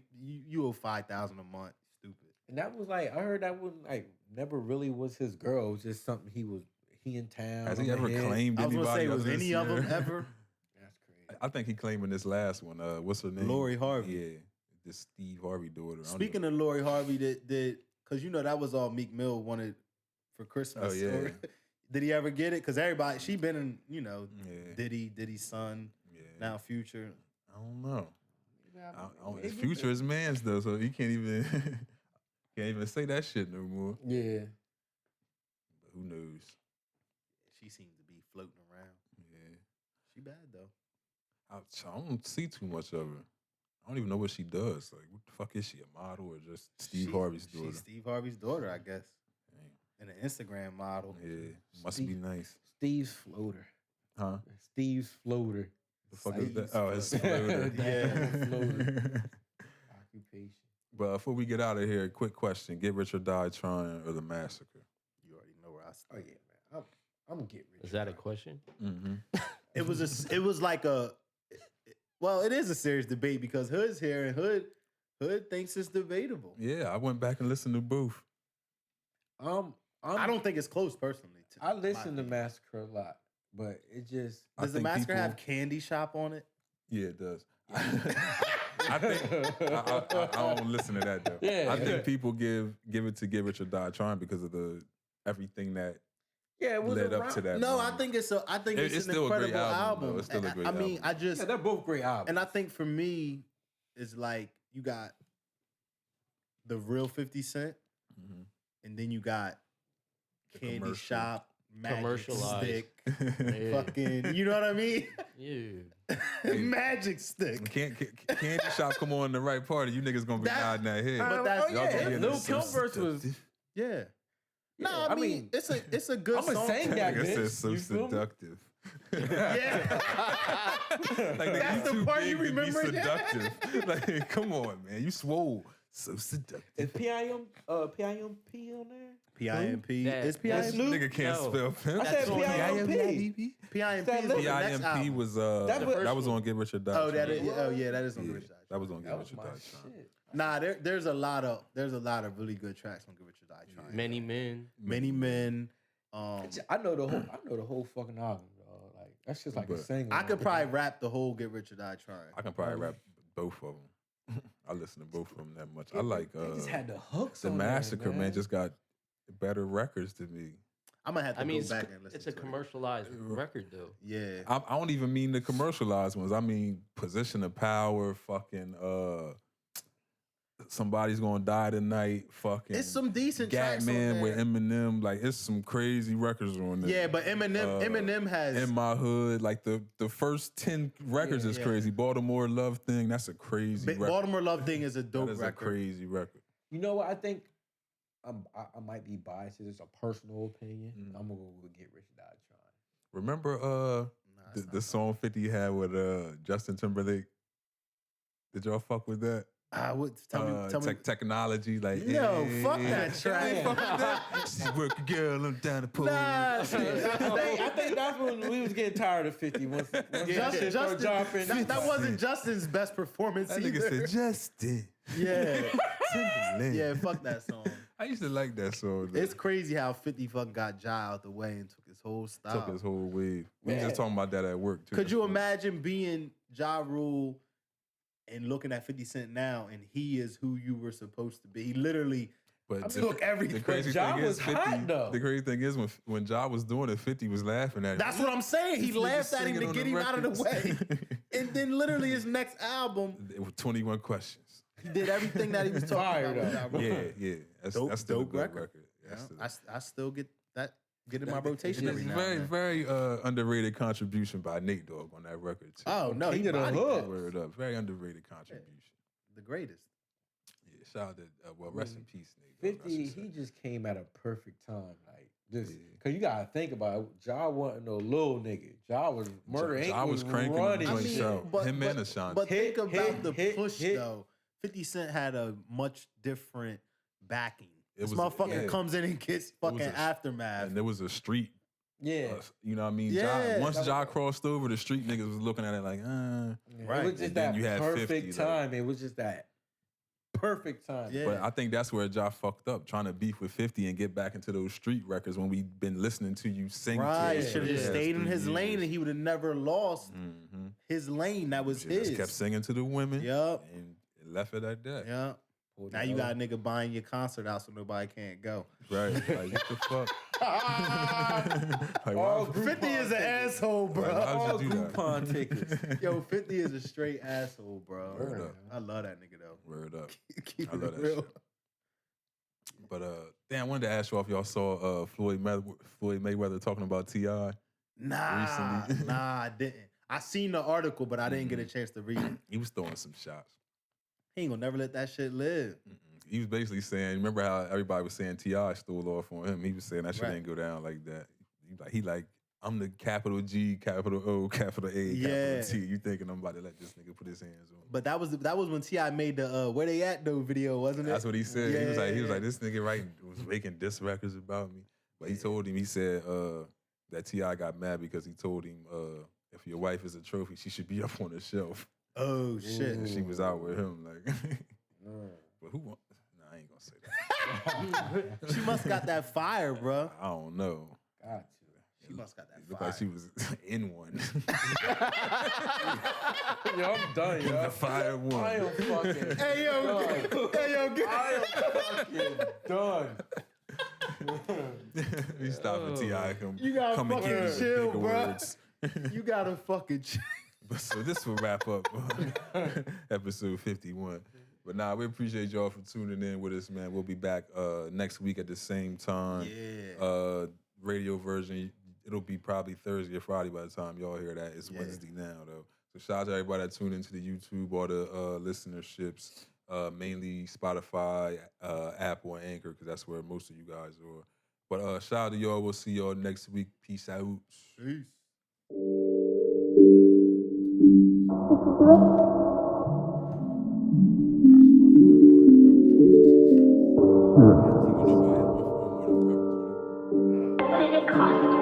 you owe $5,000 a month. Stupid. And that was like, I heard that was like, never really was his girl. It was just something he in town. Has on he the ever head. claimed I was anybody? gonna say, other was than any of them Sierra? ever? That's crazy. I think he claiming this last one. What's her name? Lori Harvey. Yeah, this Steve Harvey daughter. I don't Speaking of Lori Harvey, did because you know that was all Meek Mill wanted for Christmas. Oh, yeah. Or- did he ever get it? Because everybody, she been in, Yeah. Diddy's son, Yeah. now Future. I don't know. His Maybe- future is man's though, so he can't even can't even say that shit no more. Yeah. But who knows? She seems to be floating around. Yeah, She bad though. I don't see too much of her. I don't even know what she does. Like, what the fuck is she? A model or just Steve Harvey's daughter? She's Steve Harvey's daughter, I guess, Dang. and an Instagram model. Yeah, must Steve- be nice, Steve's floater. huh? Steve's floater. The fuck is that? Steve's Oh, it's floater. floater. Yeah, floater. Occupation. But before we get out of here, quick question: Get Rich or Die Trying or the Massacre? You already know where I Oh stand. yeah, man. I'm gonna get rich. Is that a question? Mm-hmm. It was like well, it is a serious debate because Hood's here and Hood thinks it's debatable. Yeah, I went back and listened to both. I don't think it's close personally. I listen to my opinion. Massacre a lot, but it just I Does the think Massacre people- have Candy Shop on it? Yeah, it does. I think I don't listen to that though. Yeah. I think people give it to Get Rich or Die Trying because of the everything that yeah, it was led up around- to that. No, I moment. think it's It's an still a great incredible album, album. though. It's still a great I mean, album. Yeah, they're both great albums. and I think for me, it's like you got the real 50 Cent, Mhm. and then you got The Candy commercial. Shop, Magic Commercialized. Stick, Yeah. fucking, you know what I mean? Yeah. Magic Stick. Candy Shop come on the right party, you niggas gonna be That- nodding that head. but that's- Y'all gonna be in Lil this Kim so verse was. seductive. Yeah. No, Yeah, I mean, it's a good I'ma song. sing that Nigga bitch. said so You feel me? seductive. Yeah. Like, nigga, That's you the too part big you to be remember? seductive. Like, come on, man. You swole. So seductive. Is PIMP on there? PIMP. That- Is that's PIMP? Nigga can't No. spell pimp. I said That's on PIMP. PIMP That is the little- next PIMP album. was That was- that was on Get Rich or Die. Oh, that Trying. is. Oh, yeah, that is on Yeah, Good Rich Die. that was on That Get was Rich or my Die. Trying. shit. Nah, there's a lot of really good tracks on Good Rich or Die Trying. Many men. Many Men, I know the whole fucking album, dog. Like that's just like a But single. I could probably rap the whole "Get Rich or Die Trying." I can probably rap both of them. I listen to both of them that much. I like They just had the hooks. the on there, Massacre, man. Just got better records to me. I'm gonna have to I mean, go back and listen. it's a to commercialized record though. It. Yeah, I don't even mean the commercialized ones. I mean Position of Power, fucking Somebody's Gonna Die Tonight, fucking it's some decent tracks on Gatman there. with Eminem. Like it's some crazy records on there. Yeah, but Eminem has In My Hood, like the first 10 records is yeah. crazy. Baltimore Love Thing, that's a crazy record. Baltimore Love Thing is a That dope is record. a crazy record. You know what? I think I might be biased. It's a personal opinion. I'm gonna go with Get Rich or Die Trying. Remember the song 50 had with Justin Timberlake? Did y'all fuck with that? Tell me. Technology, like No, fuck that track. Fuck with that. She's working girl, I'm down the pool. Nah, I think that's when we was getting tired of 50. Once Justin, dropping. that wasn't Justin's best performance That either. nigga said Justin. Yeah, Timberlake. yeah, fuck that song. I used to like that song. Though. It's crazy how 50 fucking got Ja out the way and took his whole style. Took his whole wave. We was Yeah. just talking about that at work too. Could you imagine being Ja Rule and looking at 50 Cent now, and he is who you were supposed to be? He literally But took everything. the crazy Ja thing was is 50. hot, though. The crazy thing is when Ja was doing it, 50 was laughing at him. That's what I'm saying. He This nigga laughed at him singing to on get the him out of the way. records. And then literally his next album, With 21 questions. he did everything that he was talking Fire, about. with Ja though. Rule. Yeah. That's Dope- still a dope good record. record. That's Yeah, still- I still get in my rotation It's every now very, and then. very underrated contribution by Nate Dogg on that record too. Oh no, he King of the bodied Hood. that. Word up. Very underrated contribution. The greatest. Yeah, shout out to rest in peace, Nate Dogg. 50, he just came at a perfect time. Like, just, because you got to think about it. Ja wasn't no little nigga. Ja was Murder Inc. Ja was cranking them running. joints shit. out. Him and Ashanti. But Hit, think about hit, the hit, push hit. though. 50 Cent had a much different backing. It This was- motherfucker yeah. comes in and gets fucking a- aftermath. And there was a street. Yeah. You know what I mean? Yeah, Once that Ja was- crossed over, the street niggas was looking at it like, Yeah, Right. It was just And then that you had perfect 50, like- time. It was just that perfect time. Yeah. But I think that's where Ja fucked up, trying to beef with 50 and get back into those street records when we've been listening to you sing. Right, to should have for the just past stayed in 3 his lane years. and he would have never lost Mhm. his lane. That was Should've his. just kept singing to the women. Yup. And left it at that. Yeah. Now you got a nigga buying your concert out so nobody can't go. Right. Like, what the fuck? Like, All why- group 50 is an asshole, bro. Like, how'd All you do that? Groupon tickets. Yo, 50 is a straight asshole, bro. Word up. I love that nigga though. Word up. Keep I it love that real. shit. But damn, I wanted to ask you if y'all saw Floyd Mayweather talking about T.I. Nah, recently. nah, I didn't. I seen the article, but I didn't get a chance to read it. He was throwing some shots. He ain't gonna never let that shit live. He was basically saying, remember how everybody was saying T.I. stole off on him? He was saying that shit Right. ain't go down like that. He like, I'm the capital G, capital O, capital A, Yeah. capital T. You thinking I'm about to let this nigga put his hands on me? But that was when T.I. made the Where They At Though video, wasn't it? That's what he said. He was Yeah. like, this nigga was making diss records about me. But he told him, he said that T.I. got mad because he told him if your wife is a trophy, she should be up on the shelf. Oh shit. And she was out with him. Like, but who want? Nah, I ain't gonna say that. She must got that fire, bro. I don't know. Got to. She must got that It looked fire. like she was in one. Yo, I'm done, yo. The fire one. I am fucking Hey yo, hey yo, get I am fucking done. We stop at T.I. You gotta come and fucking get chill, bigger bro. words. You gotta fucking chill. But so this will wrap up episode 51. But nah, we appreciate y'all for tuning in with us, man. We'll be back next week at the same time. Yeah. Radio version, it'll be probably Thursday or Friday by the time y'all hear that. It's Wednesday now, though. So shout out to everybody that tuned into the YouTube, all the listenerships, mainly Spotify, Apple, and Anchor, because that's where most of you guys are. But shout out to y'all. We'll see y'all next week. Peace out. Peace. Nobody had my phone more than forever 21. Credit card.